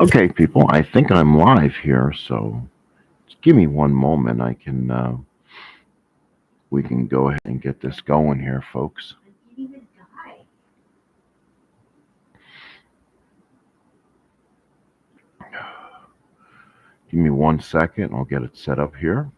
Okay, people, I think I'm live here, so just give me one moment. We can go ahead and get this going here, folks. Give me 1 second. I'll get it set up here.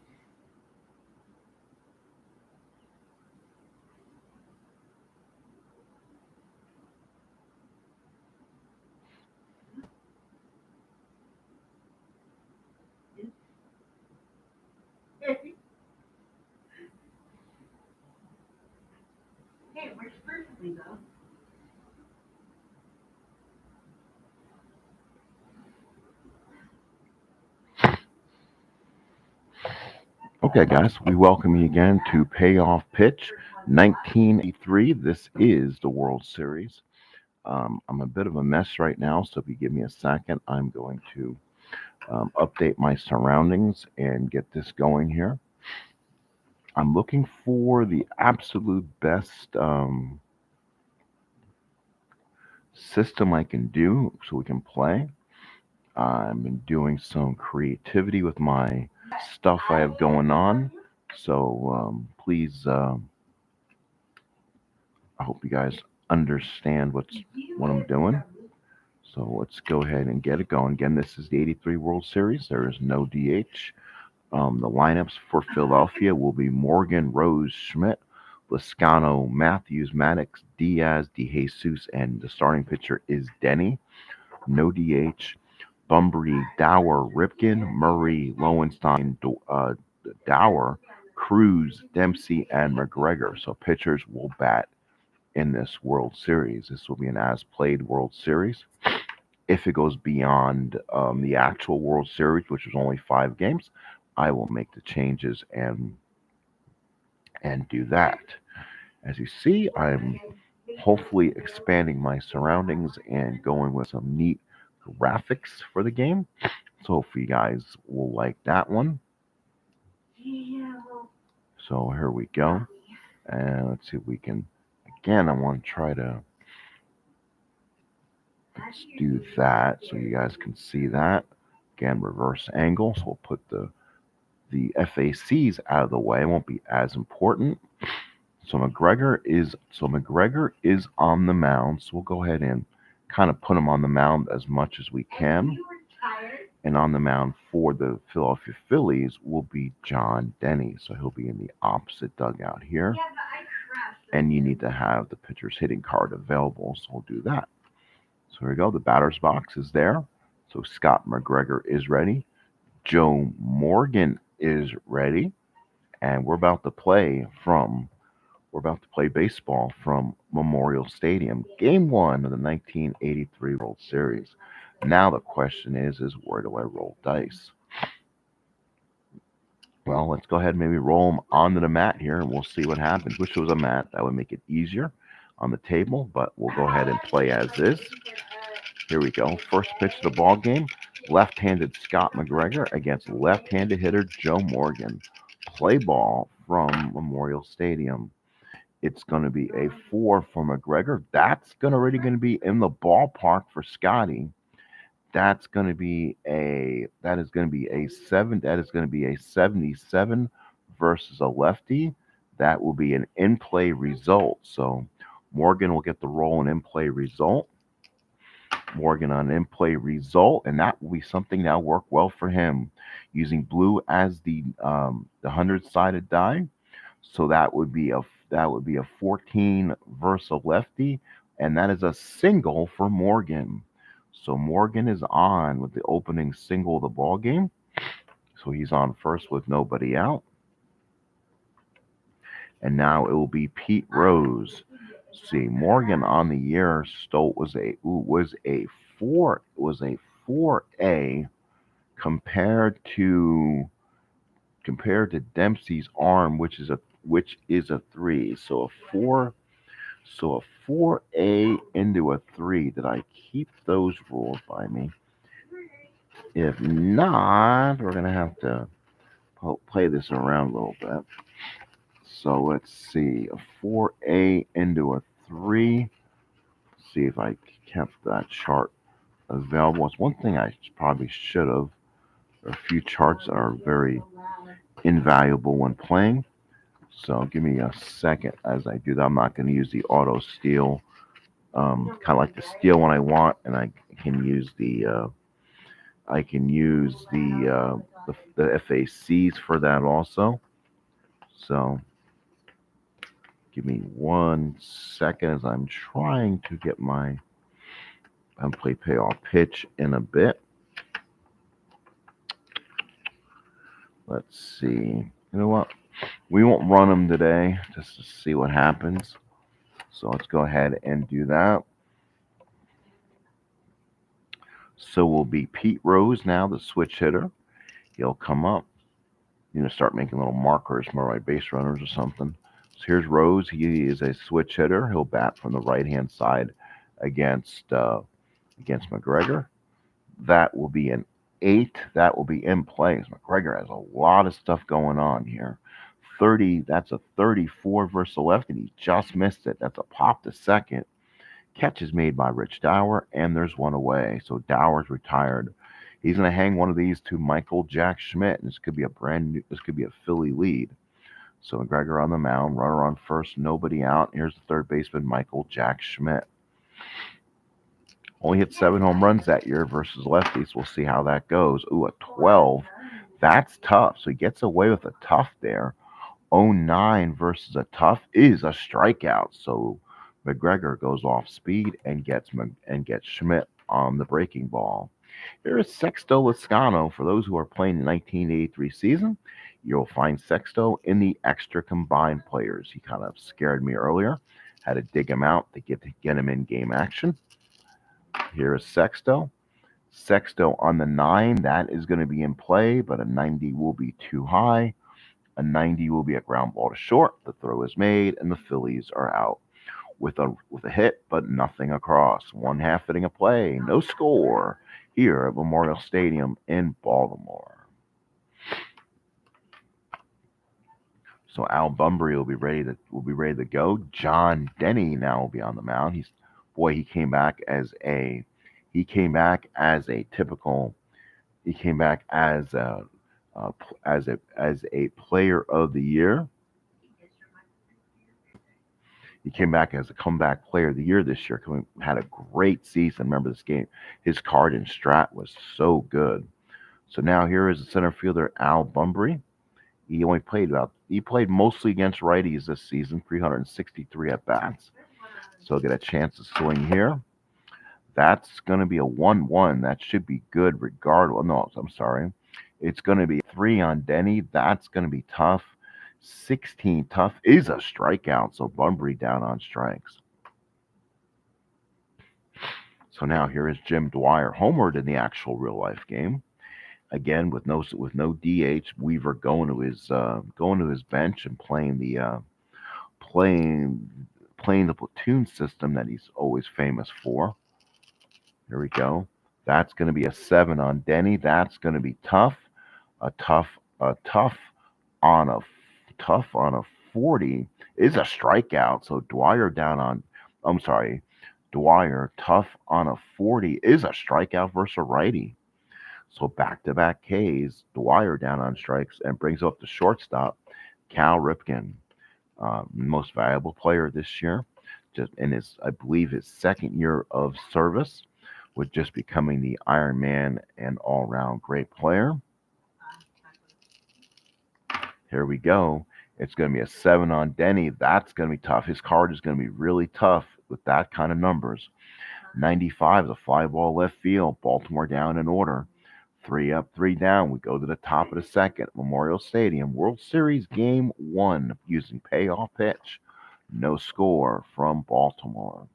Okay, guys, we welcome you again to Payoff Pitch 1983. This is the World Series. I'm a bit of a mess right now, so if you give me a second, I'm going to update my surroundings and get this going here. I'm looking for the absolute best system I can do so we can play. I've been doing some creativity with my stuff I have going on. So please, I hope you guys understand what I'm doing. So let's go ahead and get it going. Again, this is the 83 World Series. There is no DH. The lineups for Philadelphia will be Morgan, Rose, Schmidt, Lascano, Matthews, Maddox, Diaz, DeJesus, and the starting pitcher is Denny. No DH. Bunbury, Dower, Ripken, Murray, Lowenstein, Dower, Cruz, Dempsey, and McGregor. So pitchers will bat in this World Series. This will be an as-played World Series. If it goes beyond the actual World Series, which is only 5 games, I will make the changes and do that. As you see, I'm hopefully expanding my surroundings and going with some neat graphics for the game. So hopefully you guys will like that one. So here we go. And let's see if we can, again, I want to try to, let's do that so you guys can see that. Again, reverse angle. So we'll put the FACs out of the way. It won't be as important. So McGregor is on the mound. So we'll go ahead and kind of put him on the mound as much as we can. And on the mound for the Philadelphia Phillies will be John Denny. So he'll be in the opposite dugout here. And you need to have the pitcher's hitting card available. So we'll do that. So here we go. The batter's box is there. So Scott McGregor is ready. Joe Morgan is ready. And we're about to play baseball from Memorial Stadium. Game 1 of the 1983 World Series. Now the question is where do I roll dice? Well, let's go ahead and maybe roll them onto the mat here, and we'll see what happens. Wish it was a mat. That would make it easier on the table, but we'll go ahead and play as is. Here we go. First pitch of the ball game. Left-handed Scott McGregor against left-handed hitter Joe Morgan. Play ball from Memorial Stadium. It's going to be a 4 for McGregor. That's already going to be in the ballpark for Scotty. That is going to be a 7. That is going to be a 77 versus a lefty. That will be an in-play result. So Morgan will get the roll and in-play result. Morgan on in-play result, and that will be something that will work well for him. Using blue as the 100-sided die. So that would be a 14 versus a lefty, and that is a single for Morgan. So Morgan is on with the opening single of the ball game. So he's on first with nobody out. And now it will be Pete Rose. See, Morgan on the year was a 4A compared to Dempsey's arm, which is a 3. So a 4A into a 3. Did I keep those rules by me? If not, we're gonna have to play this around a little bit. So let's see, a 4A into a 3. See if I kept that chart available. It's one thing I probably should have. There are a few charts that are very invaluable when playing. So give me a second as I do that. I'm not going to use the auto steal. Kind of like to steal when I want, and I can use the FACs for that also. So give me 1 second as I'm trying to get my play payoff pitch in a bit. Let's see. You know what? We won't run them today just to see what happens. So let's go ahead and do that. So we'll be Pete Rose now, the switch hitter. He'll come up. Start making little markers, more like base runners or something. So here's Rose. He is a switch hitter. He'll bat from the right-hand side against McGregor. That will be an 8. That will be in play. McGregor has a lot of stuff going on here. 30. That's a 34 versus the left, and he just missed it. That's a pop to second. Catch is made by Rich Dower, and there's one away. So Dower's retired. He's going to hang one of these to Michael Jack Schmidt, and this could be a Philly lead. So McGregor on the mound, runner on first, nobody out. Here's the third baseman, Michael Jack Schmidt. Only hit 7 home runs that year versus lefties. We'll see how that goes. Ooh, a 12. That's tough. So he gets away with a tough there. 09 versus a tough is a strikeout. So McGregor goes off speed and gets Schmidt on the breaking ball. Here is Sexto Lascano. For those who are playing the 1983 season, you'll find Sexto in the extra combined players. He kind of scared me earlier. Had to dig him out to get him in game action. Here is Sexto. Sexto on the 9. That is going to be in play, but a 90 will be too high. A 90 will be a ground ball to short. The throw is made, and the Phillies are out with a hit, but nothing across. 1/2 inning of play, no score here at Memorial Stadium in Baltimore. So Al Bunbury will be ready to go. John Denny now will be on the mound. He came back as a typical. He came back as a player of the year. He came back as a comeback player of the year this year. Had a great season. Remember this game? His card in Strat was so good. So now here is the center fielder Al Bunbury. He played mostly against righties this season, 363 at bats. So he'll get a chance to swing here. That's going to be a 1-1. That should be good regardless. No, I'm sorry. It's going to be 3 on Denny. That's going to be tough. 16 tough is a strikeout. So Bunbury down on strikes. So now here is Jim Dwyer homered in the actual real life game. Again with no DH. Weaver going to his bench and playing the platoon system that he's always famous for. Here we go. That's going to be a 7 on Denny. That's going to be tough. A tough on a 40 is a strikeout. So Dwyer tough on a 40 is a strikeout versus a righty. So back-to-back Ks, Dwyer down on strikes and brings up the shortstop, Cal Ripken, most valuable player this year, just in I believe his second year of service, with just becoming the Iron Man and all-round great player. Here we go. It's going to be a 7 on Denny. That's going to be tough. His card is going to be really tough with that kind of numbers. 95 is a fly ball left field. Baltimore down in order. 3 up, 3 down. We go to the top of the second. Memorial Stadium, World Series Game 1 using payoff pitch. No score from Baltimore.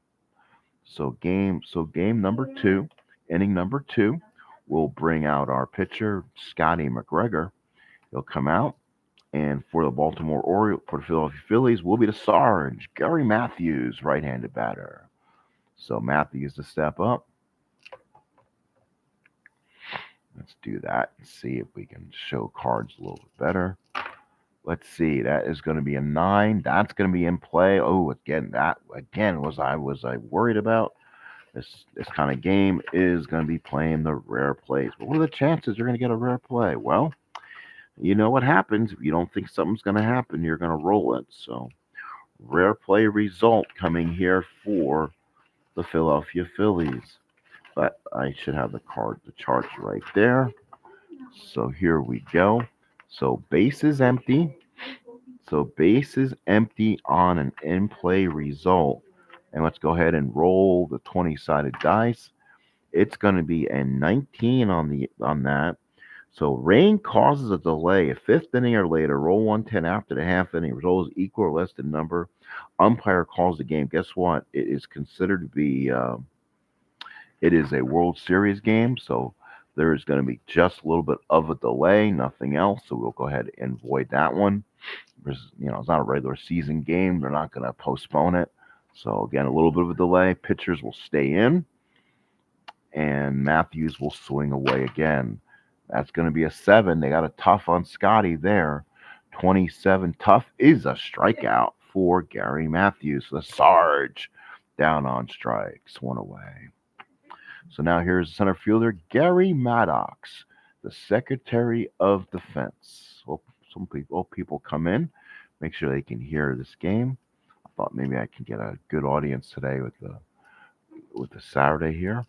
So game number 2, inning number 2, we'll bring out our pitcher, Scotty McGregor. He'll come out. And for the Philadelphia Phillies will be the Sarge, Gary Matthews, right-handed batter. So Matthews to step up. Let's do that and see if we can show cards a little bit better. Let's see. That is going to be a 9. That's going to be in play. Oh, again, that again was I worried about. This kind of game is going to be playing the rare plays. But what are the chances you're going to get a rare play? Well, you know what happens if you don't think something's going to happen. You're going to roll it. So rare play result coming here for the Philadelphia Phillies. But I should have the charts right there. So here we go. So base is empty. So base is empty on an in-play result. And let's go ahead and roll the 20-sided dice. It's going to be a 19 on that. So rain causes a delay. A fifth inning or later, roll 110 after the half inning. Result is equal or less than number. Umpire calls the game. Guess what? It is considered to be. It is a World Series game, so there is going to be just a little bit of a delay, nothing else. So we'll go ahead and void that one. It's not a regular season game. They're not going to postpone it. So again, a little bit of a delay. Pitchers will stay in, and Matthews will swing away again. That's going to be a 7. They got a tough on Scotty there. 27 tough is a strikeout for Gary Matthews. The Sarge down on strikes, 1 away. So now here's center fielder Gary Maddox, the Secretary of Defense. Well, people come in, make sure they can hear this game. I thought maybe I can get a good audience today with the Saturday here.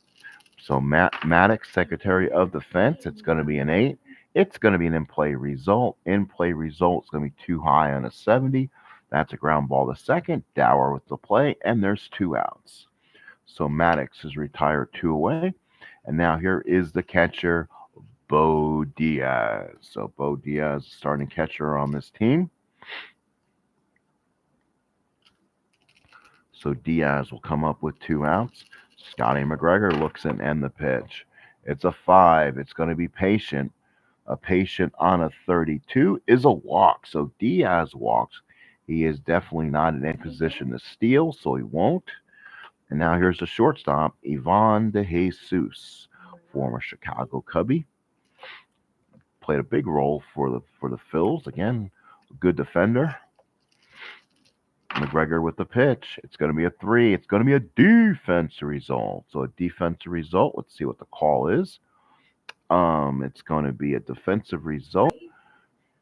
So Maddox, Secretary of Defense, it's going to be an 8. It's going to be an in-play result. In-play result is going to be too high on a 70. That's a ground ball to second. Dower with the play, and there's 2 outs. So Maddox is retired 2 away. And now here is the catcher, Bo Diaz. So Bo Diaz, starting catcher on this team. So Diaz will come up with 2 outs. Scotty McGregor looks in and the pitch. It's a 5. It's going to be patient. A patient on a 32 is a walk. So Diaz walks. He is definitely not in a position to steal, so he won't. And now here's the shortstop, Ivan DeJesus, former Chicago Cubby. Played a big role for the Phils. Again, good defender. McGregor with the pitch. It's going to be a 3. It's going to be a defensive result. So a defensive result. Let's see what the call is. It's going to be a defensive result.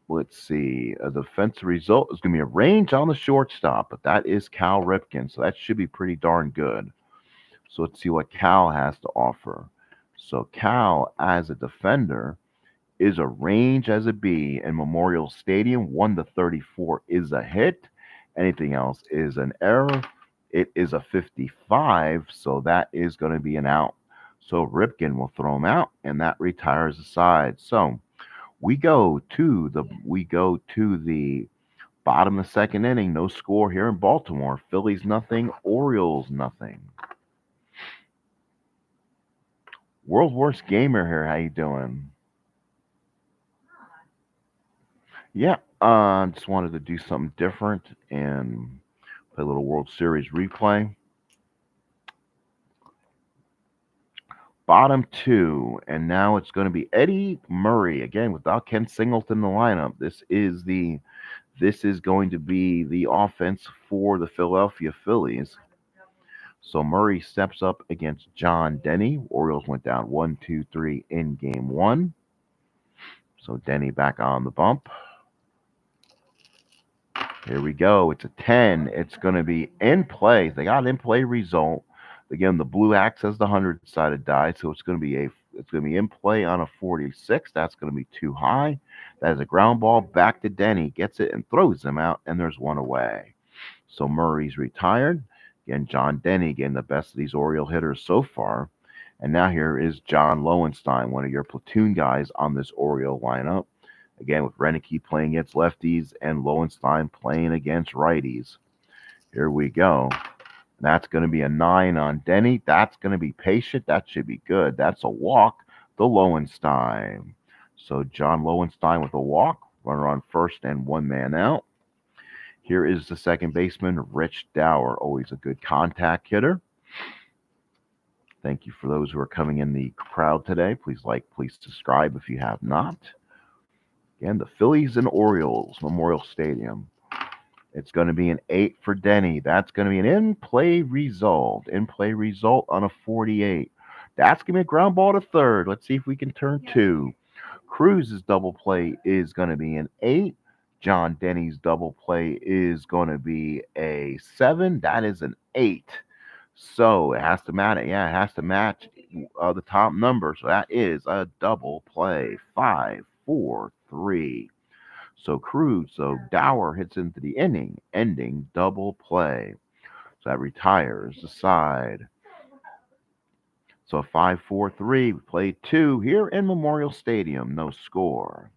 Let's see. A defensive result is going to be a range on the shortstop, but that is Cal Ripken, so that should be pretty darn good. So let's see what Cal has to offer. So Cal, as a defender, is a range as a B in Memorial Stadium. 1 to 34 is a hit. Anything else is an error. It is a 55, so that is going to be an out. So Ripken will throw him out, and that retires the side. So we go to the bottom of the second inning. No score here in Baltimore. Phillies nothing. Orioles nothing. World's Worst Gamer here. How you doing? Yeah, just wanted to do something different and play a little World Series replay. Bottom 2, and now it's going to be Eddie Murray again without Ken Singleton in the lineup. This is going to be the offense for the Philadelphia Phillies. So Murray steps up against John Denny. Orioles went down 1-2-3 in game 1. So Denny back on the bump. Here we go. It's a 10. It's going to be in play. They got an in play result. Again, the blue acts as the 100-sided die, so it's going to be in play on a 46. That's going to be too high. That is a ground ball back to Denny. Gets it and throws them out, and there's 1 away. So Murray's retired. Again, John Denny getting the best of these Oriole hitters so far. And now here is John Lowenstein, one of your platoon guys on this Oriole lineup. Again, with Renicky playing against lefties and Lowenstein playing against righties. Here we go. That's going to be a 9 on Denny. That's going to be patient. That should be good. That's a walk to Lowenstein. So John Lowenstein with a walk. Runner on first and 1 man out. Here is the second baseman, Rich Dower. Always a good contact hitter. Thank you for those who are coming in the crowd today. Please like, please subscribe if you have not. Again, the Phillies and Orioles, Memorial Stadium. It's going to be an 8 for Denny. That's going to be an in-play result. In-play result on a 48. That's going to be a ground ball to third. Let's see if we can turn two. Cruz's double play is going to be an 8. John Denny's double play is going to be a 7. That is an 8. So it has to match. Yeah, it has to match the top number. So that is a double play. 5, 4, 3. So Dower hits into the inning, ending double play. So that retires the side. So 5-4-3. We played 2 here in Memorial Stadium. No score.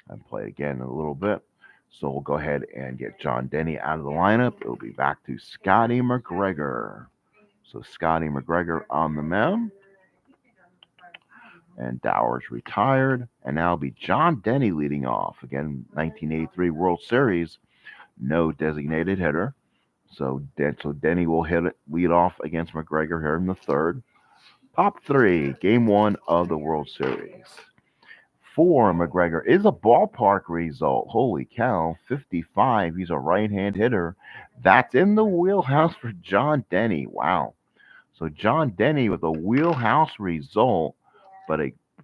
And play again in a little bit. So we'll go ahead and get John Denny out of the lineup. It'll be back to Scotty McGregor. So Scotty McGregor on the mound. And Dower's retired. And now it'll be John Denny leading off. Again, 1983 World Series. No designated hitter. So Denny will lead off against McGregor here in the third. Top 3, game 1 of the World Series. For McGregor is a ballpark result. Holy cow, 55. He's a right-hand hitter. That's in the wheelhouse for John Denny. Wow. So John Denny with a wheelhouse result,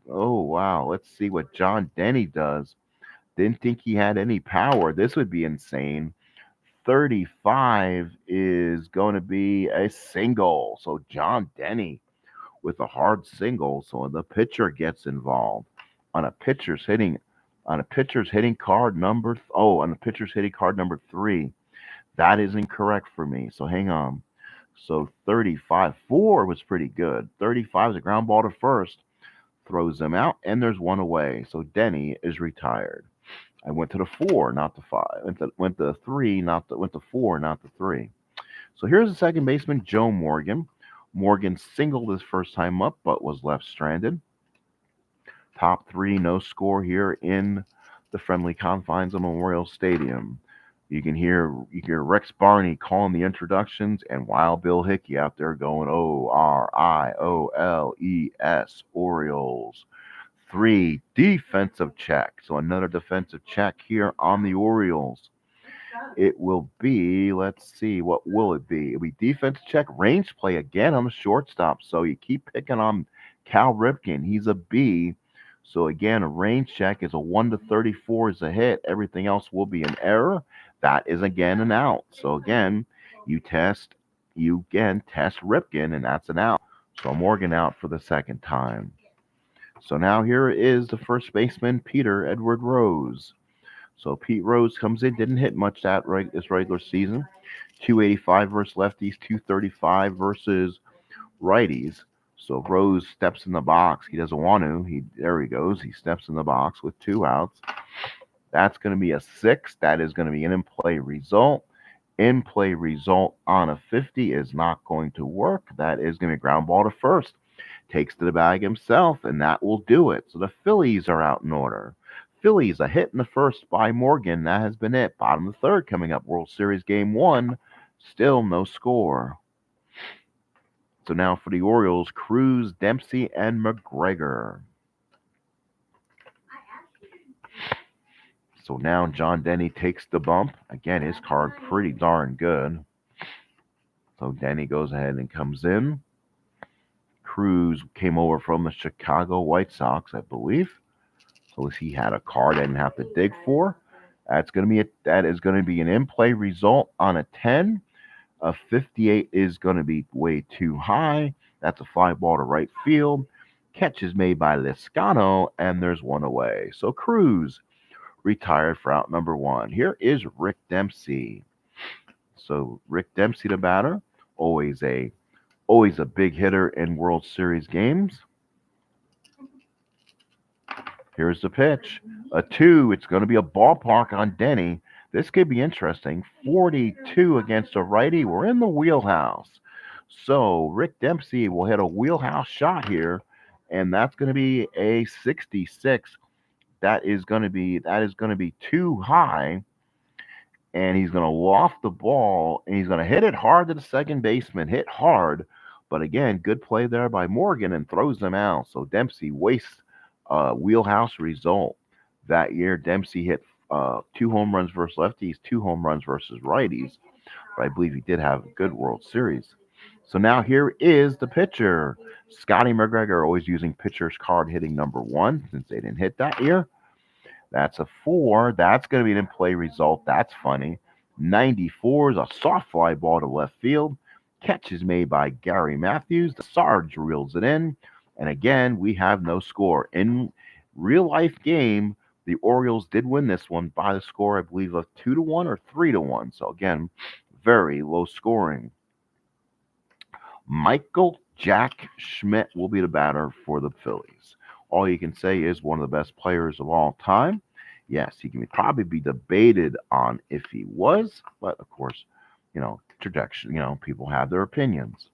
oh wow. Let's see what John Denny does. Didn't think he had any power. This would be insane. 35 is going to be a single. So John Denny with a hard single. So the pitcher gets involved on a pitcher's hitting card number 3. That is incorrect for me. So hang on. So 35-4 was pretty good. 35 is a ground ball to first. Throws them out, and there's one away. So Denny is retired. I went to the 4, not the 5. Went to 3, went to 4, not the 3. So here's the second baseman, Joe Morgan. Morgan singled his first time up, but was left stranded. Top 3, no score here in the friendly confines of Memorial Stadium. You can hear Rex Barney calling the introductions, and Wild Bill Hickey out there going ORIOLES, Orioles. 3, defensive check. So another defensive check here on the Orioles. It will be, let's see, what will it be? It'll be defensive check, range play again on the shortstop. So you keep picking on Cal Ripken. He's a B. So again, a range check is a 1-34 is a hit. Everything else will be an error. That is again an out. So again, you test Ripken, and that's an out. So Morgan out for the second time. So now here is the first baseman, Peter Edward Rose. So Pete Rose comes in, didn't hit much this regular season. 285 versus lefties, 235 versus righties. So Rose steps in the box. He doesn't want to. There he goes. He steps in the box with 2 outs. That's going to be a 6. That is going to be an in-play result. In-play result on a 50 is not going to work. That is going to be a ground ball to first. Takes to the bag himself, and that will do it. So the Phillies are out in order. Phillies, a hit in the first by Morgan. That has been it. Bottom of the third coming up. World Series Game 1. Still no score. So now for the Orioles, Cruz, Dempsey, and McGregor. So now John Denny takes the bump. Again, his card pretty darn good. So Denny goes ahead and comes in. Cruz came over from the Chicago White Sox, I believe. So he had a card I didn't have to dig for. That is going to be an in-play result on a 10. A 58 is going to be way too high. That's a fly ball to right field. Catch is made by Liscano, and there's one away. So Cruz retired for out number 1. Here is Rick Dempsey. So Rick Dempsey, the batter, always a big hitter in World Series games. Here's the pitch. A 2. It's going to be a ballpark on Denny. This could be interesting. 42 against a righty. We're in the wheelhouse. So Rick Dempsey will hit a wheelhouse shot here, and that's going to be a 66. That is going to be too high, and he's going to loft the ball, and he's going to hit it hard to the second baseman. Hit hard, but again, good play there by Morgan, and throws them out. So Dempsey wastes a wheelhouse result. That year, Dempsey hit 2 home runs versus lefties, 2 home runs versus righties. But I believe he did have a good World Series. So now here is the pitcher. Scotty McGregor, always using pitcher's card hitting number 1 since they didn't hit that year. That's a 4. That's going to be an in-play result. That's funny. 94 is a soft fly ball to left field. Catch is made by Gary Matthews. The Sarge reels it in. And again, we have no score. In real life game, the Orioles did win this one by the score, I believe, of 2-1 or 3-1. So again, very low scoring. Michael Jack Schmidt will be the batter for the Phillies. All you can say is one of the best players of all time. Yes, he can probably be debated on if he was, but of course, trajectory, people have their opinions.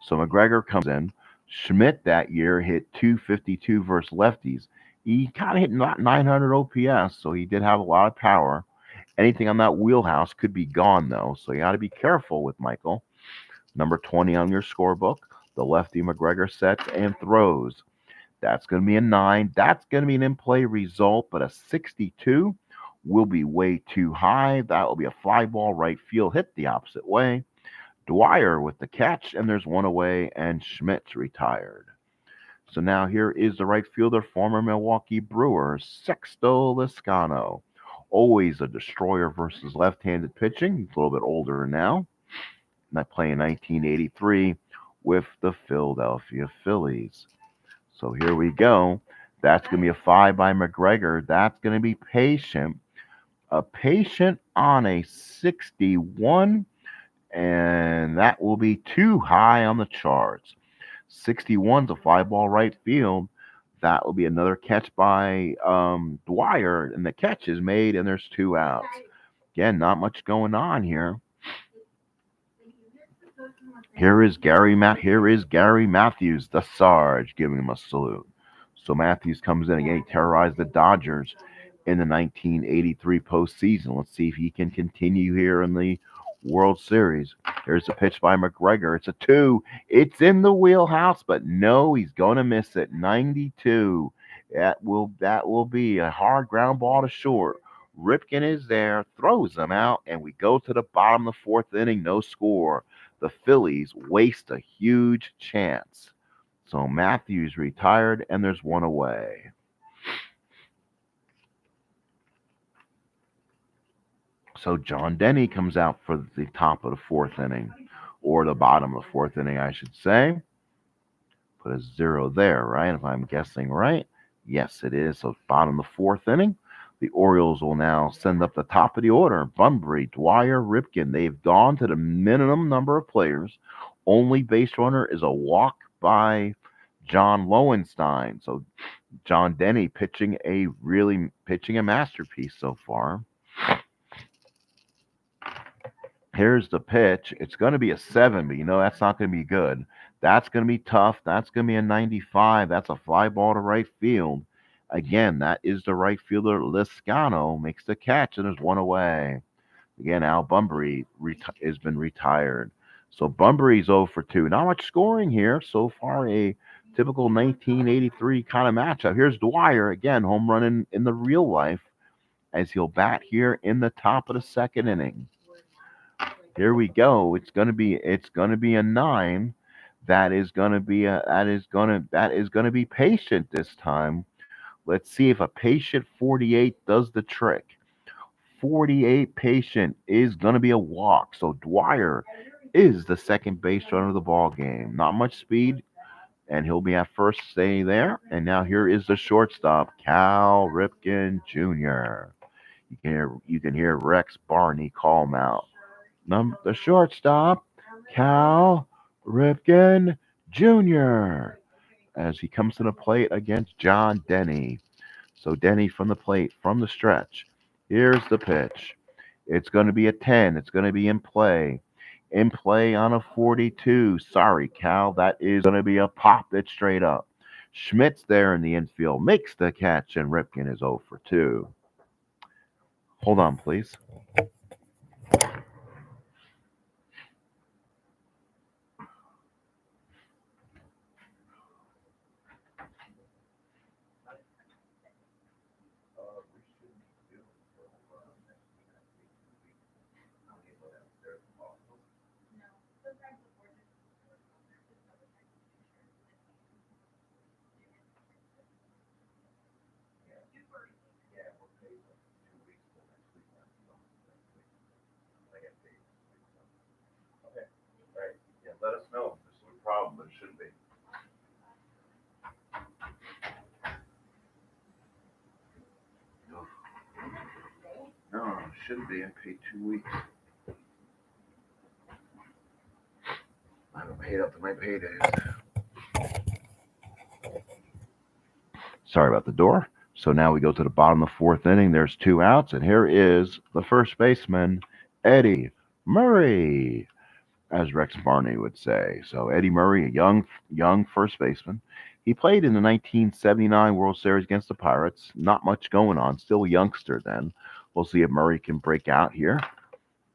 So McGregor comes in. Schmidt that year hit 252 versus lefties. He kind of hit 900 OPS, so he did have a lot of power. Anything on that wheelhouse could be gone, though, so you got to be careful with Michael. Number 20 on your scorebook, the lefty McGregor sets and throws. That's going to be a 9. That's going to be an in-play result, but a 62 will be way too high. That will be a fly ball right field, hit the opposite way. Dwyer with the catch, and there's one away, and Schmidt's retired. So now here is the right fielder, former Milwaukee Brewers, Sexto Liscano. Always a destroyer versus left-handed pitching. He's a little bit older now. Not playing 1983 with the Philadelphia Phillies. So here we go. That's going to be a 5 by McGregor. That's going to be patient. A patient on a 61, and that will be too high on the charts. 61's a fly ball right field. That will be another catch by Dwyer, and the catch is made, and there's 2 outs. Again, not much going on here. Here is Gary Matthews, the Sarge, giving him a salute. So Matthews comes in again. He terrorized the Dodgers in the 1983 postseason. Let's see if he can continue here in the World Series. Here's a pitch by McGregor. It's a 2. It's in the wheelhouse, but no, he's going to miss it. 92. That will be a hard ground ball to short. Ripken is there, throws him out, and we go to the bottom of the 4th inning. No score. The Phillies waste a huge chance. So Matthews retired, and there's 1 away. So John Denny comes out for the top of the 4th inning, or the bottom of the 4th inning, I should say. Put a 0 there, right? If I'm guessing right. Yes, it is. So bottom of the 4th inning. The Orioles will now send up the top of the order. Bunbury, Dwyer, Ripken. They've gone to the minimum number of players. Only base runner is a walk by John Lowenstein. So John Denny pitching a masterpiece so far. Here's the pitch. It's going to be a 7, but that's not going to be good. That's going to be tough. That's going to be a 95. That's a fly ball to right field. Again, that is the right fielder. Liscano makes the catch, and there's 1 away. Again, Al Bunbury has been retired. So Bunbury's 0 for 2. Not much scoring here. So far, a typical 1983 kind of matchup. Here's Dwyer, again, home run in the real life, as he'll bat here in the top of the 2nd inning. Here we go. It's gonna be a 9. That is gonna be patient this time. Let's see if a patient 48 does the trick. 48 patient is gonna be a walk. So Dwyer is the second base runner of the ball game. Not much speed, and he'll be at first, stay there. And now here is the shortstop, Cal Ripken Jr. You can hear Rex Barney call him out. The shortstop, Cal Ripken Jr., as he comes to the plate against John Denny. So Denny from the plate, from the stretch. Here's the pitch. It's going to be a 10. It's going to be in play. In play on a 42. Sorry, Cal. That is going to be a pop that's straight up. Schmidt's there in the infield. Makes the catch, and Ripken is 0 for 2. Hold on, please. should be. I paid 2 weeks. I haven't paid up to my paydays. Sorry about the door. So now we go to the bottom of the fourth inning. There's 2 outs, and here is the first baseman, Eddie Murray, as Rex Barney would say. So Eddie Murray, a young first baseman. He played in the 1979 World Series against the Pirates. Not much going on. Still a youngster then. We'll see if Murray can break out here.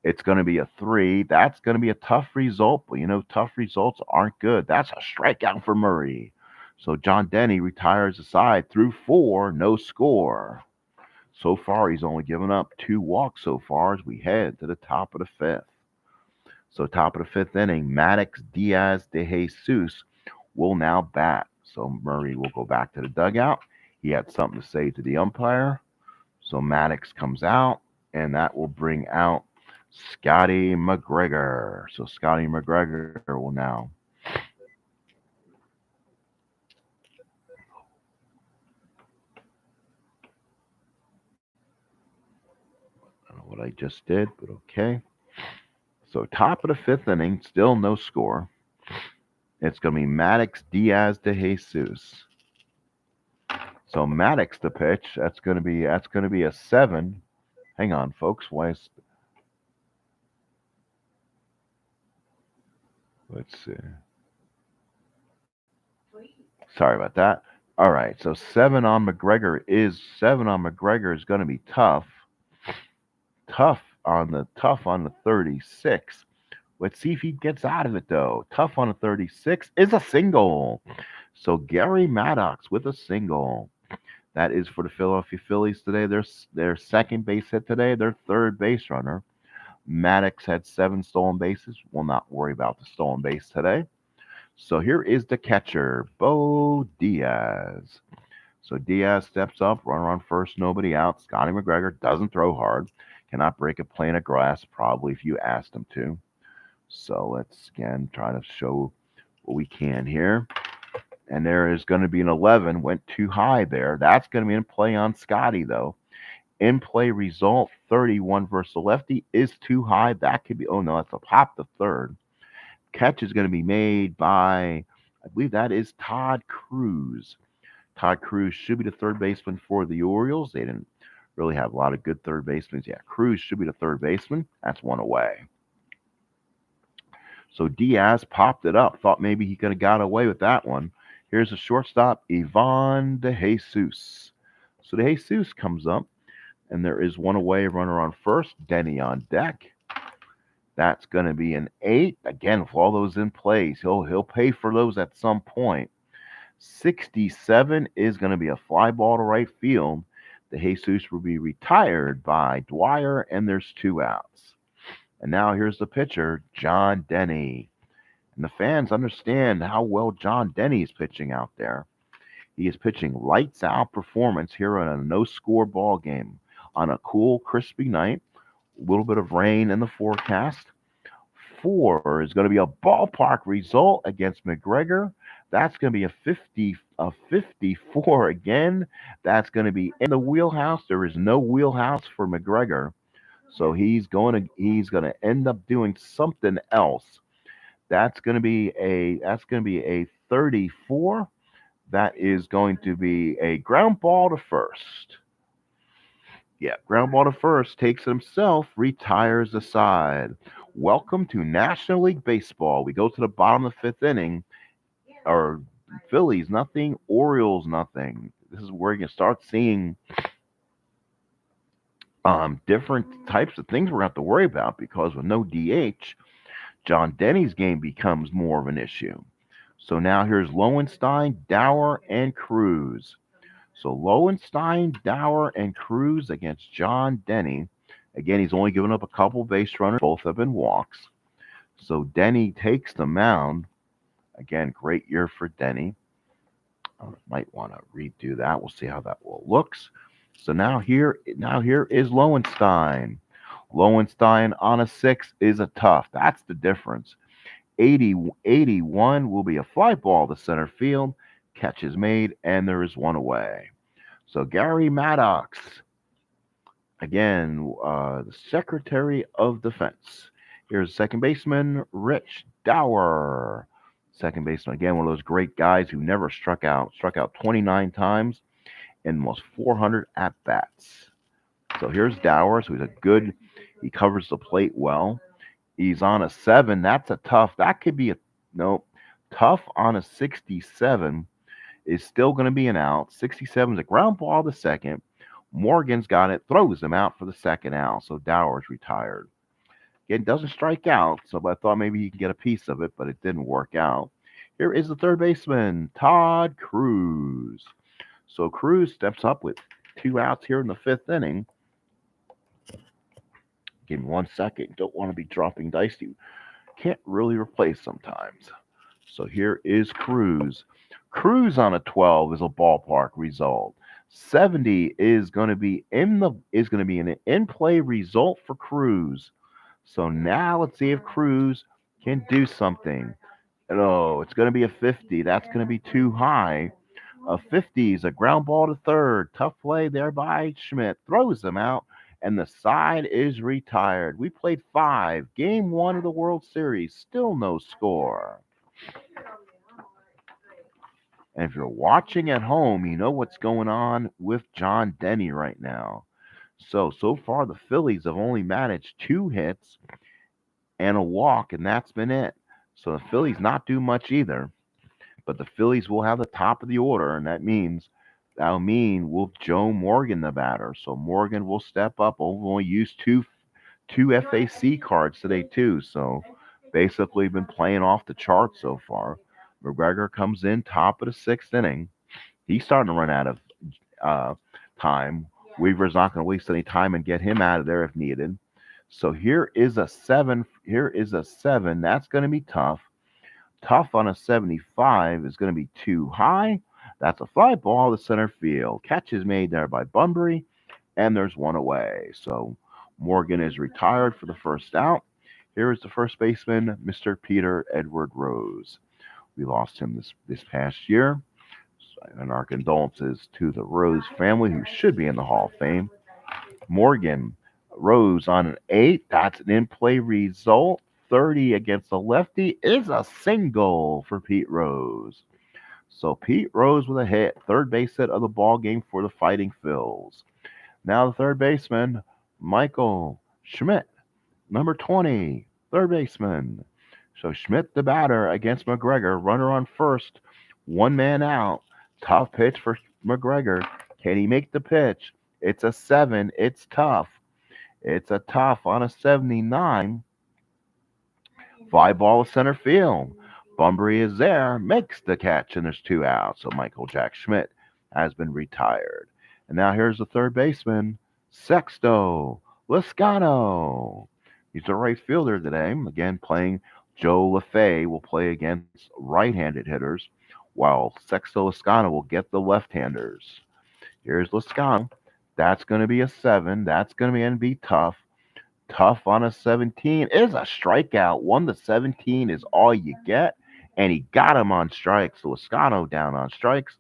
It's going to be a 3. That's going to be a tough result, but tough results aren't good. That's a strikeout for Murray. So John Denny retires the side through 4, no score. So far, he's only given up 2 walks so far as we head to the top of the 5th. So top of the 5th inning, Maddox Diaz de Jesus will now bat. So Murray will go back to the dugout. He had something to say to the umpire. So Maddox comes out, and that will bring out Scotty McGregor. So Scotty McGregor will now. I don't know what I just did, but okay. So top of the 5th inning, still no score. It's going to be Maddox Diaz de Jesus. So Maddox the pitch. That's going to be a 7. Hang on, folks. Let's see. Sorry about that. All right, so 7 on McGregor is going to be tough. Tough on the 36. Let's see if he gets out of it though. Tough on the 36 is a single. So Gary Maddox with a single. That is for the Philadelphia Phillies today. Their second base hit today. Their third base runner. Maddox had 7 stolen bases. We'll not worry about the stolen base today. So here is the catcher, Bo Diaz. So Diaz steps up, runner on first, nobody out. Scotty McGregor doesn't throw hard. Cannot break a plane of grass, probably if you asked him to. So let's again try to show what we can here. And there is going to be an 11. Went too high there. That's going to be in play on Scotty, though. In play result, 31 versus the lefty is too high. That could be, oh no, that's a pop to third. Catch is going to be made by, I believe that is Todd Cruz. Todd Cruz should be the third baseman for the Orioles. They didn't really have a lot of good third basemen. Yeah, Cruz should be the third baseman. That's 1 away. So Diaz popped it up. Thought maybe he could have got away with that one. Here's the shortstop, Ivan de Jesus. So de Jesus comes up, and there is 1 away, runner on first, Denny on deck. That's going to be an 8. Again, with all those in plays, he'll pay for those at some point. 67 is going to be a fly ball to right field. De Jesus will be retired by Dwyer, and there's 2 outs. And now here's the pitcher, John Denny. And the fans understand how well John Denny is pitching out there. He is pitching lights out performance here on a no-score ball game on a cool, crispy night. A little bit of rain in the forecast. 4 is going to be a ballpark result against McGregor. That's going to be a 54 again. That's going to be in the wheelhouse. There is no wheelhouse for McGregor. So he's going to end up doing something else. That's going to be a 34. That is going to be a ground ball to first. Yeah, ground ball to first, takes it himself, retires the side. Welcome to National League Baseball. We go to the bottom of the 5th inning. Or Phillies nothing, Orioles nothing. This is where you can start seeing different types of things we're going to have to worry about, because with no DH, John Denny's game becomes more of an issue. So now here's Lowenstein, Dower, and Cruz. So Lowenstein, Dower, and Cruz against John Denny. Again, he's only given up a couple base runners. Both have been walks. So Denny takes the mound. Again, great year for Denny. Might want to redo that. We'll see how that looks. So now here is Lowenstein. Lowenstein on a 6 is a tough. That's the difference. 81 will be a fly ball to center field. Catch is made, and there is 1 away. So Gary Maddox Again, the Secretary of Defense. Here's second baseman Rich Dower. Second baseman, again, one of those great guys who never struck out. Struck out 29 times in almost 400 at bats. So here's Dower. So he's a good. He covers the plate well. He's on a 7. That's a tough. That could be a nope. Tough on a 67 is still going to be an out. 67 is a ground ball to second. Morgan's got it, throws him out for the second out. So Dower's retired. Again, doesn't strike out, so I thought maybe he could get a piece of it, but it didn't work out. Here is the third baseman, Todd Cruz. So Cruz steps up with 2 outs here in the fifth inning. Give me 1 second. Don't want to be dropping dice. You can't really replace sometimes. So here is Cruz. Cruz on a 12 is a ballpark result. 70 is going to be an in-play result for Cruz. So now let's see if Cruz can do something. Oh, it's going to be a 50. That's going to be too high. A 50 is a ground ball to third. Tough play there by Schmidt. Throws him out, and the side is retired. We played 5. Game 1 of the World Series. Still no score. And if you're watching at home, you know what's going on with John Denny right now. So far, the Phillies have only managed 2 hits and a walk, and that's been it. So the Phillies not do much either. But the Phillies will have the top of the order, and that'll mean will Joe Morgan the batter. So Morgan will step up. We'll only use two FAC cards today too. So basically been playing off the chart so far. McGregor comes in top of the sixth inning. He's starting to run out of uh, time. Weaver's not going to waste any time and get him out of there if needed. So here is a 7. Here is a 7. That's going to be tough. Tough on a 75 is going to be too high. That's a fly ball to center field. Catch is made there by Bunbury, and there's one away. So Morgan is retired for the first out. Here is the first baseman, Mr. Peter Edward Rose. We lost him this past year. And our condolences to the Rose family, who should be in the Hall of Fame. Morgan Rose on an 8. That's an in-play result. 30 against a lefty is a single for Pete Rose. So Pete Rose with a hit. Third base hit of the ball game for the Fighting Phils. Now the third baseman, Michael Schmidt, number 20, third baseman. So Schmidt the batter against McGregor. Runner on first. 1 man out. Tough pitch for McGregor. Can he make the pitch? It's a 7. It's tough. It's a tough on a 79. Fly ball to center field. Bunbury is there, makes the catch, and there's 2 outs. So Michael Jack Schmidt has been retired. And now here's the third baseman, Sexto Lascano. He's a right fielder today. Again, playing Joe LaFay will play against right-handed hitters, while Sexto Lascano will get the left-handers. Here's Lascano. That's going to be a 7. That's going to be tough. Tough on a 17 is a strikeout. 1 to 17 is all you get. And he got him on strikes. So Lascano down on strikes.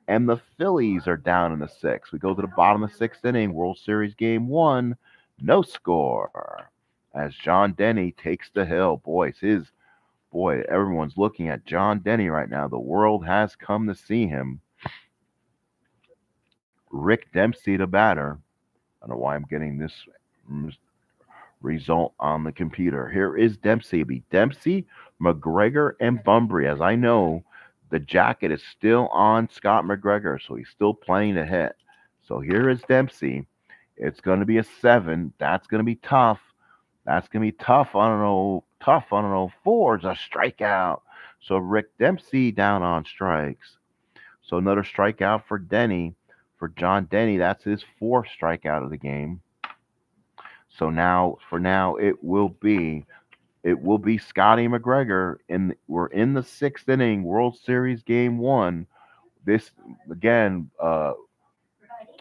And the Phillies are down in the 6th. We go to the bottom of the 6th inning. World Series Game 1. No score. As John Denny takes the hill. Everyone's looking at John Denny right now. The world has come to see him. Rick Dempsey, the batter. I don't know why I'm getting this result on the computer. Here is Dempsey. It'll be Dempsey, McGregor, and Bunbury. As I know, the jacket is still on Scott McGregor, so he's still playing to hit. So here is Dempsey. It's going to be a 7. That's going to be tough. That's going to be tough on an 04. It's a strikeout. So Rick Dempsey down on strikes. So another strikeout for Denny. For John Denny, that's his 4th strikeout of the game. So now, it will be Scotty McGregor. We're in the 6th inning, World Series Game 1. This again,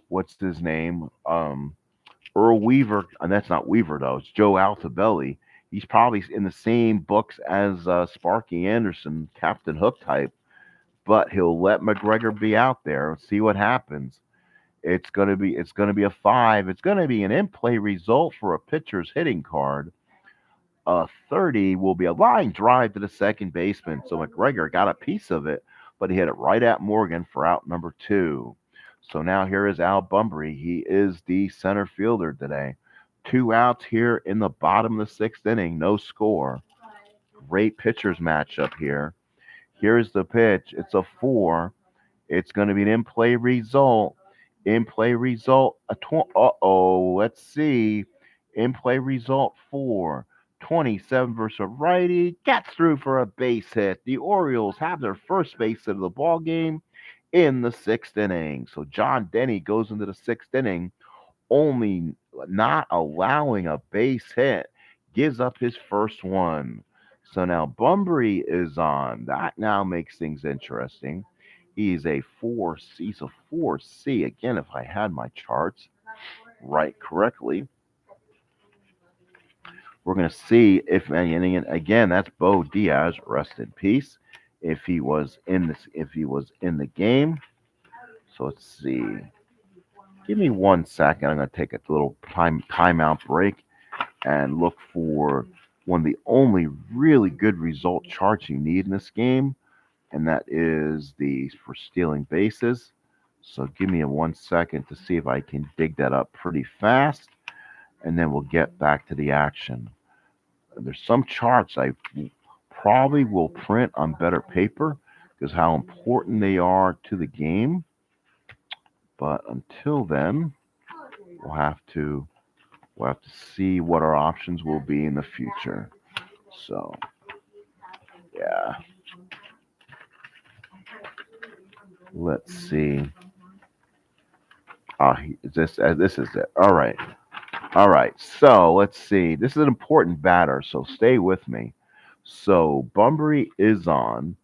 what's his name? Earl Weaver, and that's not Weaver though. It's Joe Altobelli. He's probably in the same books as Sparky Anderson, Captain Hook type, but he'll let McGregor be out there and see what happens. It's gonna be a 5. It's gonna be an in-play result for a pitcher's hitting card. A 30 will be a line drive to the second baseman. So McGregor got a piece of it, but he hit it right at Morgan for out number 2. So now here is Al Bunbury. He is the center fielder today. 2 outs here in the bottom of the 6th inning. No score. Great pitchers matchup here. Here's the pitch. It's a 4. It's going to be an in-play result. In-play result. Uh-oh. Let's see. In-play result 4. 27 versus a righty. Gets through for a base hit. The Orioles have their first base hit of the ball game in the 6th inning. So John Denny goes into the 6th inning, only not allowing a base hit. Gives up his first one. So now Bunbury is on. That now makes things interesting. He's a 4C. He's a 4C. Again, if I had my charts right correctly, we're going to see if, and again, that's Bo Diaz. Rest in peace. If he was in the game. So let's see. Give me 1 second. I'm going to take a little timeout break and look for one of the only really good result charts you need in this game, and that is for stealing bases. So give me 1 second to see if I can dig that up pretty fast, and then we'll get back to the action. There's some charts I probably will print on better paper because how important they are to the game. But until then, we'll have to see what our options will be in the future. So, yeah. Let's see. This is it. All right. All right. So let's see. This is an important batter, so stay with me. So Bunbury is on.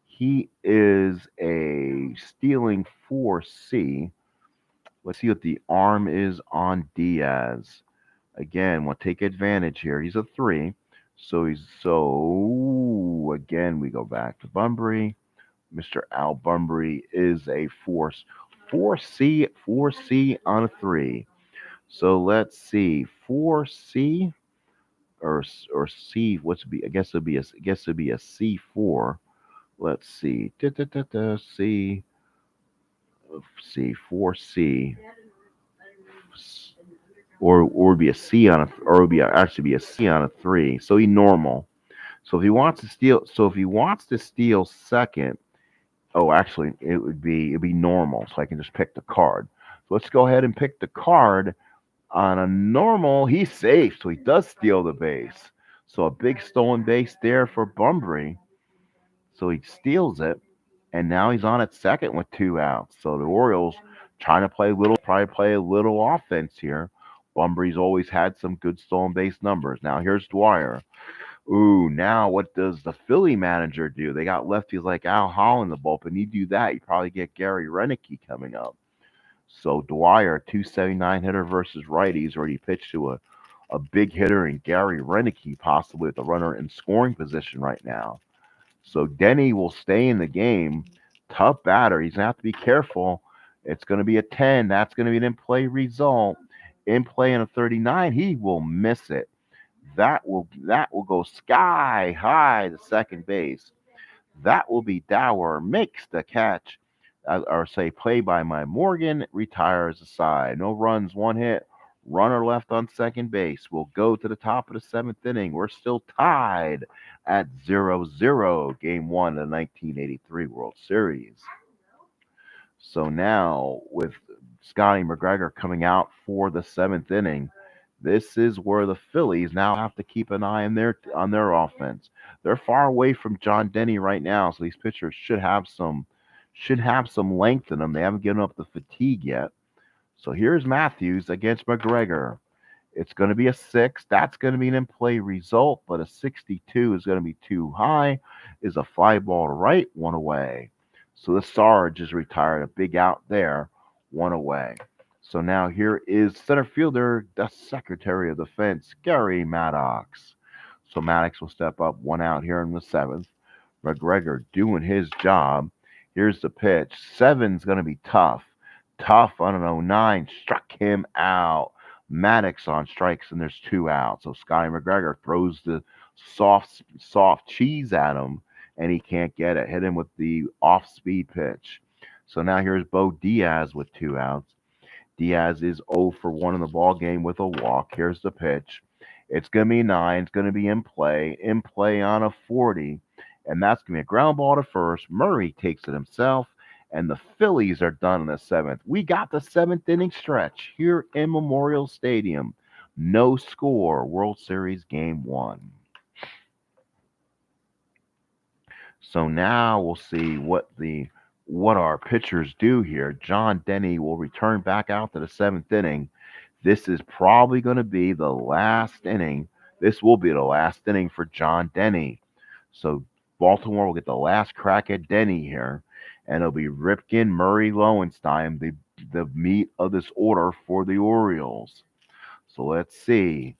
He is a stealing 4C. Let's see what the arm is on Diaz. Again, we'll take advantage here. He's a 3. So again, we go back to Bunbury. Mr. Al Bunbury is a 4C on a 3. So let's see, 4C or C. What's be? I guess it'd be a C4. Let's see, C 4C, or would be a C on a, or would be actually be a C on a 3. So he normal. So if he wants to steal second, oh, actually it'd be normal. So I can just pick the card. So let's go ahead and pick the card. On a normal, he's safe, so he does steal the base. So a big stolen base there for Bunbury. So he steals it, and now he's on at second with 2 outs. So the Orioles trying to probably play a little offense here. Bunbury's always had some good stolen base numbers. Now here's Dwyer. Ooh, now what does the Philly manager do? They got lefties like Al Holland in the bullpen. You do that, you probably get Gary Renicky coming up. So Dwyer, 279 hitter versus righties, already pitched to a big hitter in Gary Renicky, possibly with the runner in scoring position right now. So Denny will stay in the game. Tough batter. He's going to have to be careful. It's going to be a 10. That's going to be an in-play result. In-play in a 39. He will miss it. That will go sky high to second base. That will be Dower. Makes the catch. Or say play by my Morgan, retires aside. No runs, 1 hit. Runner left on second base. We'll go to the top of the 7th inning. We're still tied at 0-0. Game 1 of the 1983 World Series. So now with Scotty McGregor coming out for the 7th inning, this is where the Phillies now have to keep an eye on their offense. They're far away from John Denny right now, so these pitchers should have some length in them. They haven't given up the fatigue yet. So here's Matthews against McGregor. It's going to be a 6. That's going to be an in-play result, but a 62 is going to be too high. Is a fly ball to right, 1 away. So the Sarge is retired. A big out there, 1 away. So now here is center fielder, the Secretary of Defense, Gary Maddox. So Maddox will step up, 1 out here in the 7th. McGregor doing his job. Here's the pitch. 7's going to be tough. Tough on an 09 struck him out. Maddox on strikes, and there's 2 outs. So Scotty McGregor throws the soft cheese at him, and he can't get it. Hit him with the off speed pitch. So now here's Bo Diaz with 2 outs. Diaz is 0 for 1 in the ball game with a walk. Here's the pitch. It's going to be 9. It's going to be in play on a 40. And that's going to be a ground ball to first. Murray takes it himself. And the Phillies are done in the 7th. We got the 7th inning stretch here in Memorial Stadium. No score. World Series Game 1. So now we'll see what our pitchers do here. John Denny will return back out to the 7th inning. This is probably going to be the last inning. This will be the last inning for John Denny. So Baltimore will get the last crack at Denny here, and it'll be Ripken, Murray, Lowenstein, the meat of this order for the Orioles. So let's see.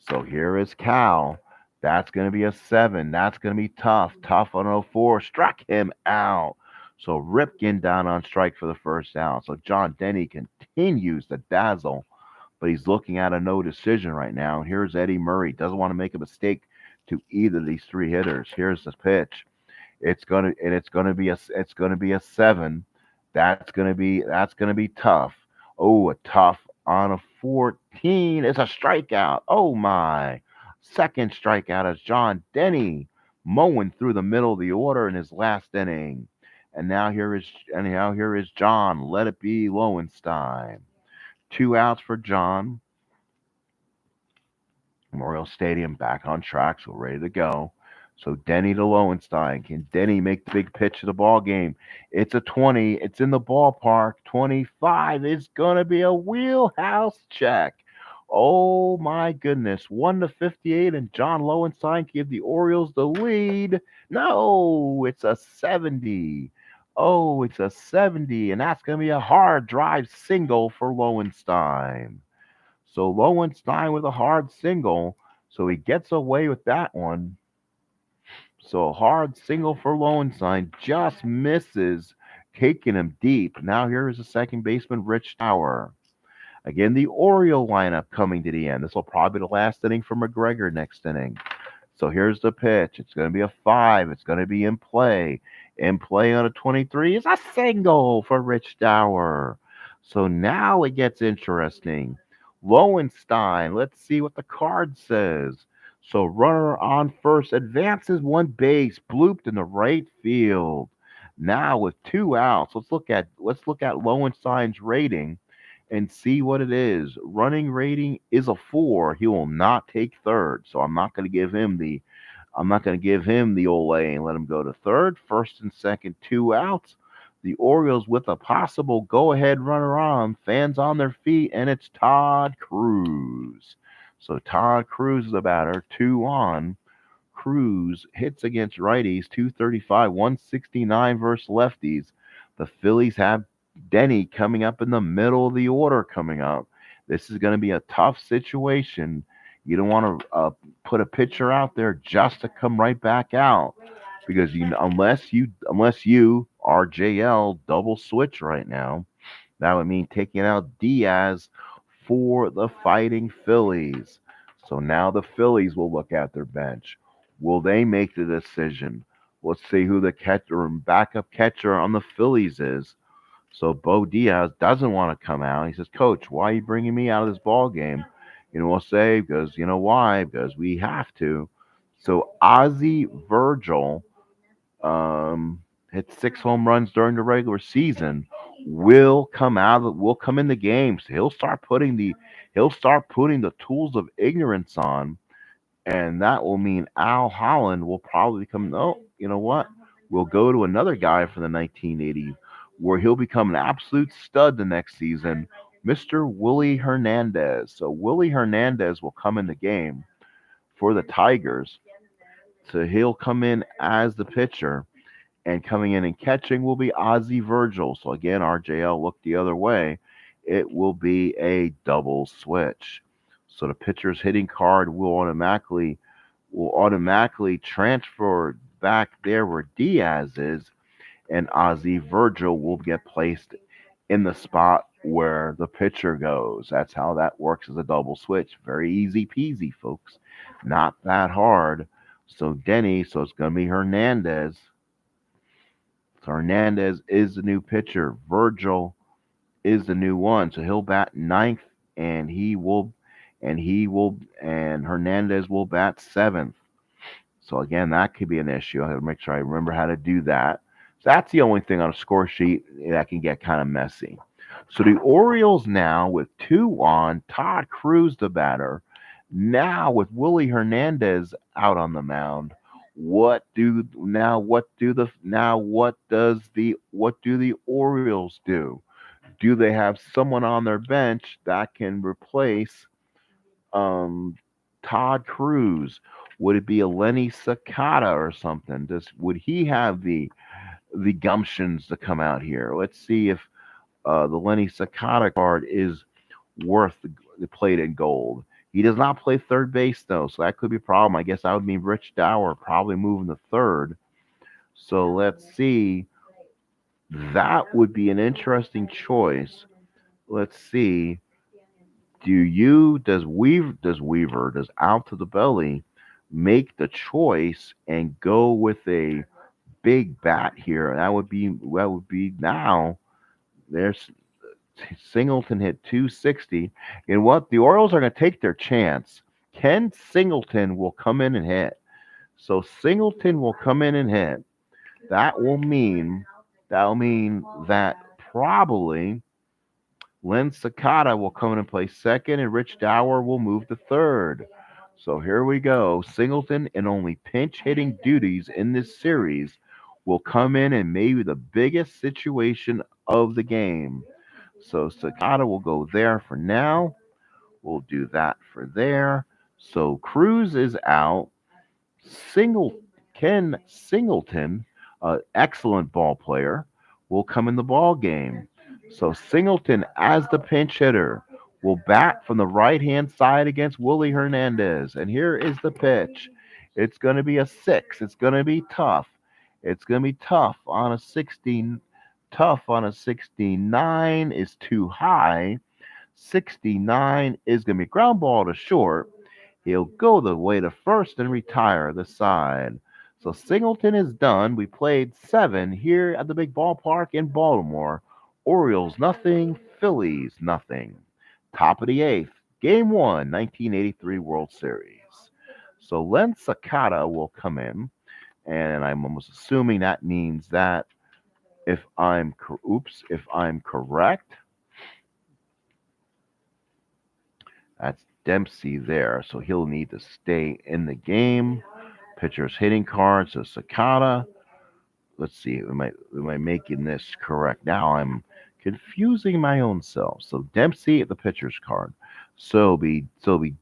So here is Cal. That's going to be a 7. That's going to be tough. Tough on 04. Struck him out. So Ripken down on strike for the first out. So John Denny continues to dazzle, but he's looking at a no decision right now. And here's Eddie Murray. Doesn't want to make a mistake to either of these 3 hitters. Here's the pitch. It's gonna be a 7. That's gonna be tough. Oh, a tough on a 14. It's a strikeout. Oh my. Second strikeout as John Denny mowing through the middle of the order in his last inning. And now here is John. Let it be Lowenstein. 2 outs for John. Memorial Stadium back on track, so ready to go. So Denny to Lowenstein. Can Denny make the big pitch of the ball game? It's a 20. It's in the ballpark. 25 is going to be a wheelhouse check. Oh my goodness. 1-58, and John Lowenstein give the Orioles the lead. No, it's a 70. Oh, it's a 70, and that's going to be a hard drive single for Lowenstein. So Lowenstein with a hard single. So he gets away with that one. So a hard single for Lowenstein just misses, taking him deep. Now here is the second baseman, Rich Tower. Again, the Oriole lineup coming to the end. This will probably be the last inning for McGregor next inning. So here's the pitch. It's going to be a 5. It's going to be in play. In play on a 23 is a single for Rich Tower. So now it gets interesting. Lowenstein, let's see what the card says. So runner on first advances 1 base, blooped in the right field. Now with 2 outs, let's look at Lowenstein's rating and see what it is. Running rating is a 4. He will not take third, so I'm not going to give him the Olay and let him go to third. First and second, 2 outs. The Orioles with a possible go-ahead runner on, fans on their feet, and it's Todd Cruz. So Todd Cruz is the batter, 2 on. Cruz hits against righties, 235, 169 versus lefties. The Phillies have Denny coming up in the middle of the order coming up. This is going to be a tough situation. You don't want to put a pitcher out there just to come right back out, because unless you RJL double switch right now, that would mean taking out Diaz for the Fighting Phillies. So now the Phillies will look at their bench. Will they make the decision? Let's see who the catcher and backup catcher on the Phillies is. So Bo Diaz doesn't want to come out. He says, "Coach, why are you bringing me out of this ball game?" We'll say, because you know why? Because we have to. So Ozzie Virgil hit 6 home runs during the regular season. Will come in the game. So he'll start putting the tools of ignorance on, and that will mean Al Holland will probably become. Oh, you know what? We'll go to another guy from the 1980s, where he'll become an absolute stud the next season, Mr. Willie Hernandez. So Willie Hernandez will come in the game for the Tigers. So he'll come in as the pitcher, and coming in and catching will be Ozzie Virgil. So again, RJL looked the other way. It will be a double switch. So the pitcher's hitting card will automatically transfer back there where Diaz is, and Ozzie Virgil will get placed in the spot where the pitcher goes. That's how that works as a double switch. Very easy peasy, folks. Not that hard. So Denny, so it's going to be Hernandez. So Hernandez is the new pitcher. Virgil is the new one. So he'll bat ninth, and and Hernandez will bat seventh. So again, that could be an issue. I have to make sure I remember how to do that. So that's the only thing on a score sheet that can get kind of messy. So the Orioles now with two on, Todd Cruz the batter. Now with Willie Hernandez out on the mound, what do the Orioles do? Do they have someone on their bench that can replace um, Todd Cruz? Would it be a Lenny Sakata or something? Would he have the gumptions to come out here? Let's see if the Lenny Sakata card is worth the plate in gold. He does not play third base though, so that could be a problem. I guess that would mean Rich Dower probably moving to third. So let's see. That would be an interesting choice. Let's see. Does Out to the Belly make the choice and go with a big bat here? That would be now. There's Singleton hit 260. And what the Orioles are going to take their chance. Ken Singleton will come in and hit. So Singleton will come in and hit. That'll mean that probably Len Sakata will come in and play second, and Rich Dower will move to third. So here we go. Singleton, in only pinch hitting duties in this series, will come in maybe the biggest situation of the game. So Sakata will go there for now. We'll do that for there. So Cruz is out. Ken Singleton, excellent ball player, will come in the ball game. So Singleton, as the pinch hitter, will bat from the right hand side against Willie Hernandez. And here is the pitch. It's going to be a six. It's going to be tough. It's going to be tough on a 16. Tough on a 69 is too high. 69 is going to be ground ball to short. He'll go the way to first and retire the side. So Singleton is done. We played 7 here at the big ballpark in Baltimore. Orioles nothing, Phillies nothing. Top of the 8th, Game 1, 1983 World Series. So Len Sakata will come in, and I'm almost assuming that means that if I'm correct, that's Dempsey there, so he'll need to stay in the game. Pitcher's hitting card, so Sakata. Let's see, am I making this correct? Now I'm confusing my own self. So Dempsey at the pitcher's card. So be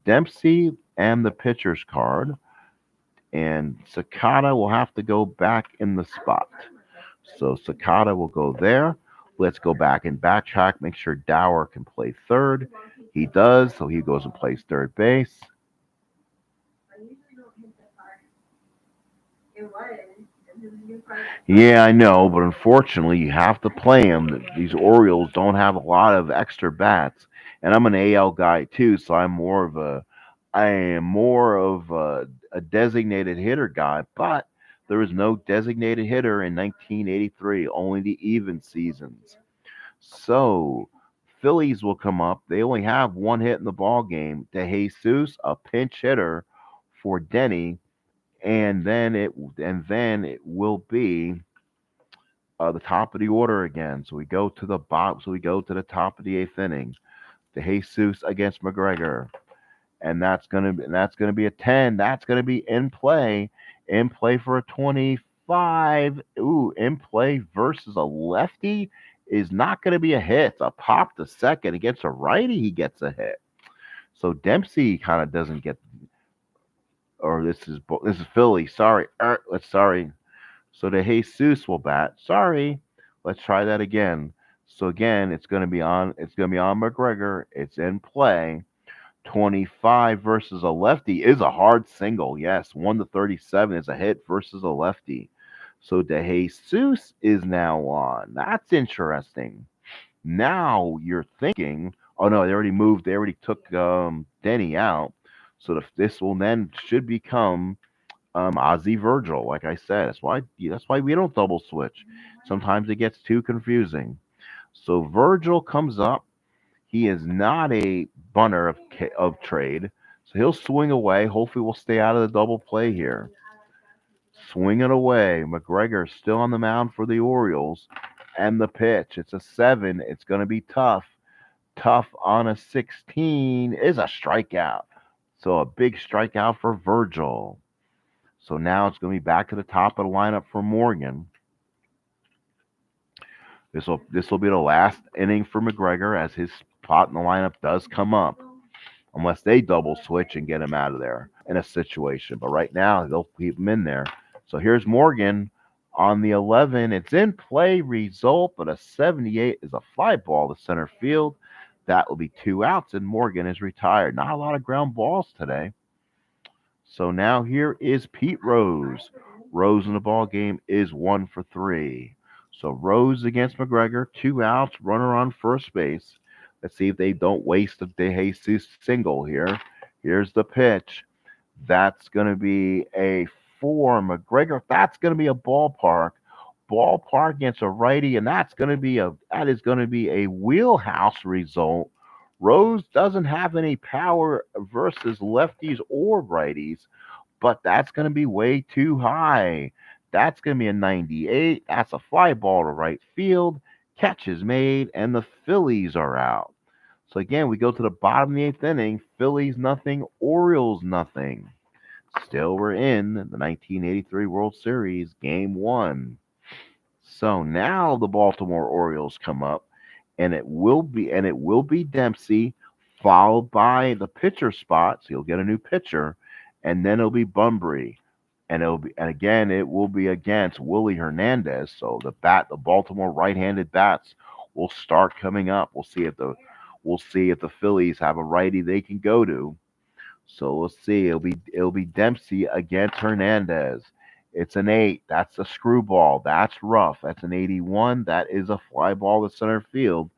Dempsey and the pitcher's card, and Sakata will have to go back in the spot. So Sakata will go there. Let's go back and backtrack, make sure Dower can play third. He does, so he goes and plays third base. Yeah, I know, but unfortunately, you have to play them. These Orioles don't have a lot of extra bats, and I'm an AL guy too, so I am more of a designated hitter guy. But there is no designated hitter in 1983, only the even seasons. So Phillies will come up. They only have one hit in the ball game. De Jesus, a pinch hitter for Denny, and then it will be the top of the order again. So we go to the bottom. So we go to the top of the 8th inning. De Jesus against McGregor, and that's gonna be a 10. That's gonna be in play for a 25. Ooh, in play versus a lefty is not gonna be a hit. It's a pop to second against a righty. He gets a hit. So Dempsey kind of doesn't get. Or this is Philly. Sorry, let's sorry. So the Jesus will bat. Sorry. Let's try that again. So again, it's gonna be on McGregor. It's in play. 25 versus a lefty is a hard single. Yes, 1 to 37 is a hit versus a lefty. So De Jesus is now on. That's interesting. Now you're thinking, oh no, they already moved. They already took Denny out. So this will then should become Ozzy Virgil. Like I said, that's why we don't double switch. Sometimes it gets too confusing. So Virgil comes up. He is not a bunner of trade. So he'll swing away. Hopefully, we'll stay out of the double play here. Swinging away. McGregor still on the mound for the Orioles. And the pitch. It's a 7. It's going to be tough. Tough on a 16 is a strikeout. So a big strikeout for Virgil. So now it's going to be back to the top of the lineup for Morgan. This will be the last inning for McGregor as his spot in the lineup does come up, unless they double switch and get him out of there in a situation. But right now they'll keep him in there. So here's Morgan on the 11. It's in play result, but a 78 is a fly ball to center field. That will be 2 outs, and Morgan is retired. Not a lot of ground balls today. So now here is Pete Rose. Rose in the ball game is 1 for 3. So Rose against McGregor, 2 outs, runner on first base. Let's see if they don't waste a De Jesus single here. Here's the pitch. That's going to be a 4. McGregor, that's going to be a ballpark. Ballpark against a righty, and that is going to be a wheelhouse result. Rose doesn't have any power versus lefties or righties, but that's going to be way too high. That's going to be a 98. That's a fly ball to right field. Catch is made, and the Phillies are out. So again, we go to the bottom of the 8th inning. Phillies nothing, Orioles nothing. Still, we're in the 1983 World Series, Game 1. So now the Baltimore Orioles come up, and it will be Dempsey, followed by the pitcher spot. So you'll get a new pitcher, and then it'll be Bunbury, and again it will be against Willie Hernandez. So the Baltimore right-handed bats will start coming up. We'll see if the Phillies have a righty they can go to. So we'll see. It'll be Dempsey against Hernandez. It's an 8. That's a screwball. That's rough. That's an 81. That is a fly ball to center field.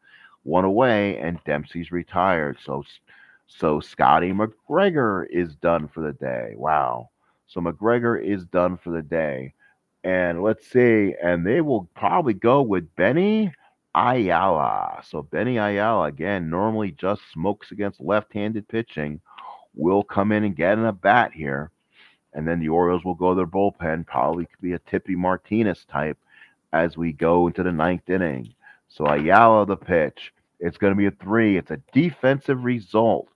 One away, and Dempsey's retired. So Scotty McGregor is done for the day. Wow. So McGregor is done for the day. And let's see. And they will probably go with Benny Ayala. So Benny Ayala, again, normally just smokes against left-handed pitching, will come in and get in a bat here. And then the Orioles will go to their bullpen, probably could be a Tippy Martinez type as we go into the 9th inning. So Ayala, the pitch. It's going to be a 3. It's a defensive result.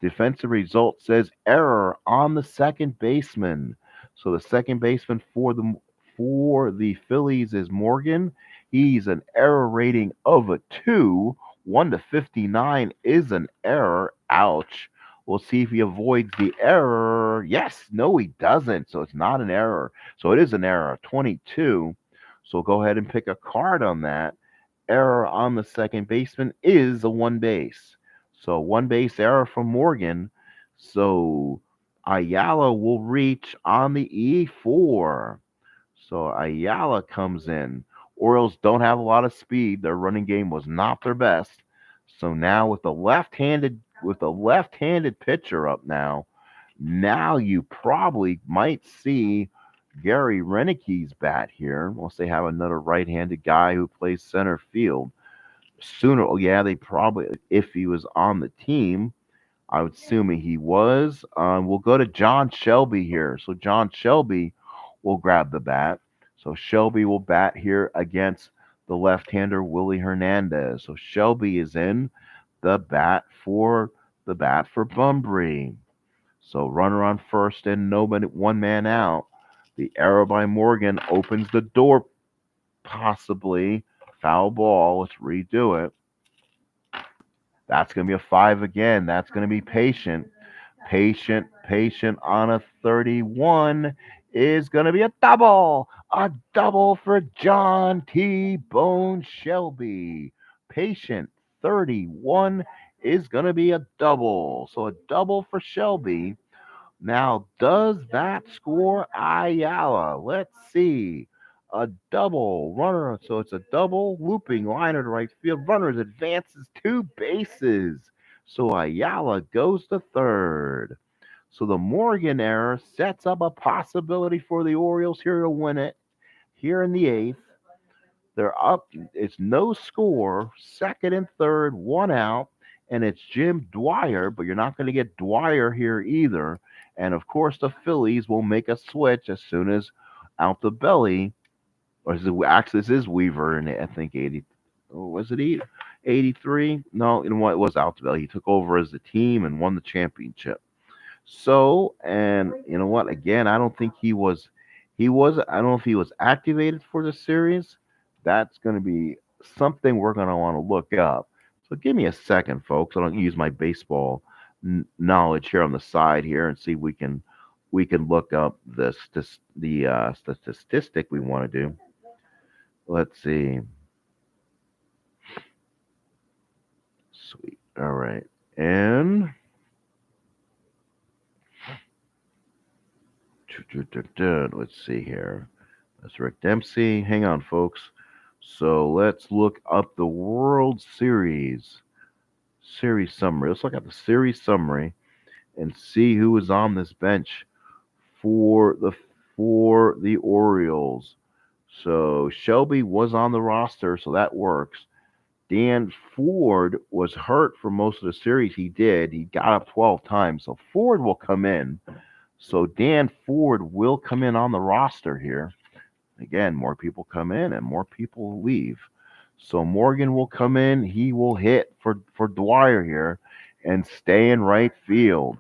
Defensive result says error on the second baseman. So the second baseman for the Phillies is Morgan. He's an error rating of a 2. 1 to 59 is an error. Ouch. We'll see if he avoids the error. Yes, no, he doesn't. So it's not an error. So it is an error. 22. So go ahead and pick a card on that. Error on the second baseman is a 1 base. So 1 base error from Morgan. So Ayala will reach on the E4. So Ayala comes in. Orioles don't have a lot of speed. Their running game was not their best. So now with the left-handed pitcher up now you probably might see Gary Renicke's bat here. Unless they have another right-handed guy who plays center field. Sooner, oh yeah, they probably, if he was on the team, I would assume he was. We'll go to John Shelby here. So John Shelby will grab the bat. So Shelby will bat here against the left-hander Willie Hernandez. So Shelby is in the bat for Bunbury. So runner on first and nobody, 1 man out. The error by Morgan opens the door, possibly foul ball. Let's redo it. That's going to be a 5 again. That's going to be patient. Patient on a 31 is going to be a double. A double for John T. Bone Shelby. Patient 31 is going to be a double. So a double for Shelby. Now, does that score Ayala? Let's see. A double runner, so it's a double looping liner to right field. Runners advances 2 bases. So Ayala goes to third. So the Morgan error sets up a possibility for the Orioles here to win it here in the eighth. They're up. It's no score. Second and third, one out, and it's Jim Dwyer. But you're not going to get Dwyer here either. And of course, the Phillies will make a switch as soon as out the belly. Or is it, actually, this is Weaver, and I think 80. Oh, was it 83? No, you know what? It was out the belly. He took over as the team and won the championship. So, and you know what? Again, I don't think he was. He was. I don't know if he was activated for the series. That's going to be something we're going to want to look up. So, give me a second, folks. I don't use my baseball knowledge here on the side here and see if we can look up the statistic we want to do. Let's see. Sweet. All right. And let's see here. That's Rick Dempsey. Hang on, folks. So let's look up the World Series summary. Let's look at the series summary and see who is on this bench for the Orioles. So Shelby was on the roster, so that works. Dan Ford was hurt for most of the series. He did. He got up 12 times. So Ford will come in. So Dan Ford will come in on the roster here. Again, more people come in and more people leave. So Morgan will come in. He will hit for Dwyer here and stay in right field.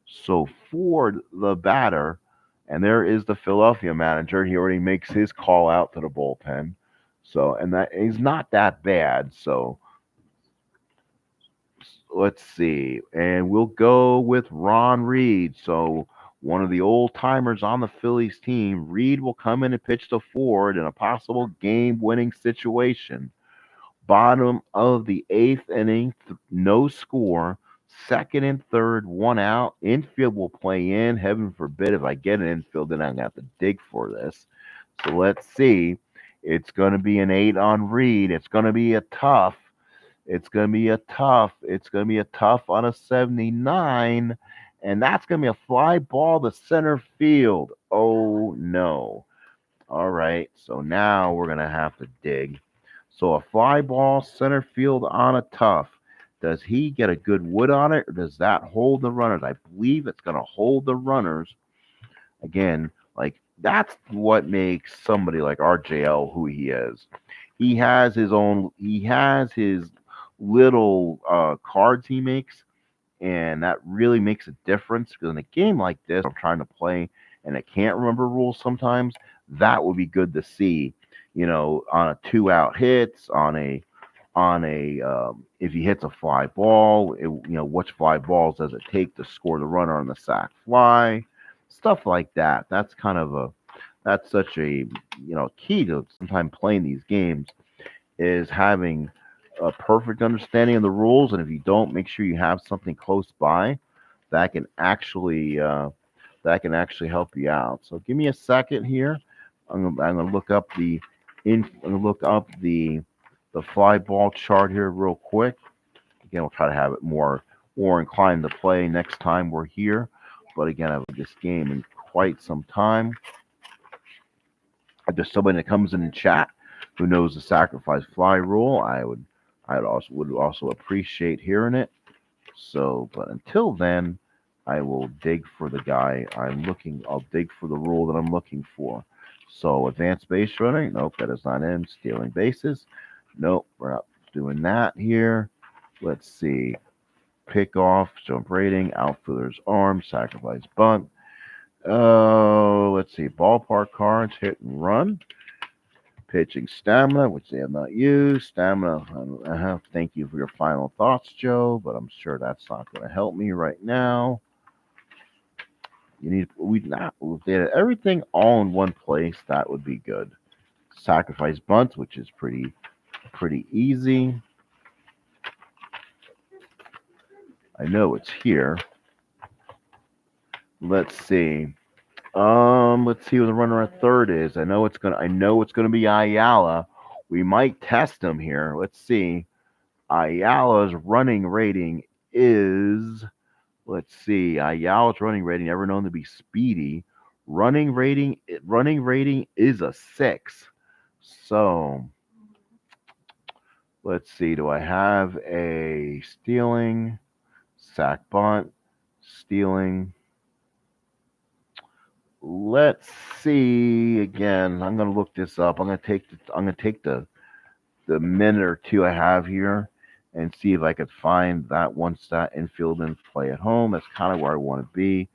So Ford, the batter, and there is the Philadelphia manager. He already makes his call out to the bullpen. So, and that he's not that bad. So let's see. And we'll go with Ron Reed. So one of the old timers on the Phillies team. Reed will come in and pitch to Ford in a possible game winning situation. Bottom of the eighth inning, no score. Second and third, one out. Infield will play in. Heaven forbid if I get an infield, then I'm going to have to dig for this. So let's see. It's going to be an 8 on Reed. It's going to be a tough. It's going to be a tough. It's going to be a tough on a 79. And that's going to be a fly ball to center field. Oh, no. All right. So now we're going to have to dig. So a fly ball center field on a tough. Does he get a good wood on it, or does that hold the runners? I believe it's going to hold the runners. Again, like that's what makes somebody like RJL who he is. He has his own. He has his little cards he makes, and that really makes a difference. Because in a game like this, I'm trying to play, and I can't remember rules sometimes. That would be good to see. You know, on a 2 out hits, on a if he hits a fly ball, which fly balls does it take to score the runner on the sac fly, stuff like that. That's such a key to sometimes playing these games is having a perfect understanding of the rules, and if you don't, make sure you have something close by that can actually help you out. So give me a second here. I'm gonna look up the fly ball chart here real quick. Again, we'll try to have it more inclined to play next time we're here. But again, I've had this game in quite some time. If there's somebody that comes in and chat who knows the sacrifice fly rule, I would also appreciate hearing it. So, but until then, I will dig for the guy I'm looking. I'll dig for the rule that I'm looking for. So, advanced base running. Nope, that is not in. Stealing bases. Nope, we're not doing that here. Let's see. Pick off, jump rating, outfielder's arm, sacrifice bunt. Oh, let's see. Ballpark cards, hit and run. Pitching stamina, which they have not used. Stamina, thank you for your final thoughts, Joe, but I'm sure that's not going to help me right now. If they had everything all in one place, that would be good. Sacrifice bunt, which is pretty easy. I know it's here. Let's see. Let's see who the runner at third is. I know it's gonna be Ayala. We might test him here. Let's see. Ayala's running rating is, let's see, Ayala's running rating, ever known to be speedy. Running rating is a 6. So let's see. Do I have a stealing, sack bunt, stealing? Let's see again. I'm gonna look this up. I'm gonna take the minute or two I have here and see if I could find that one stat infield and play at home. That's kind of where I want to be.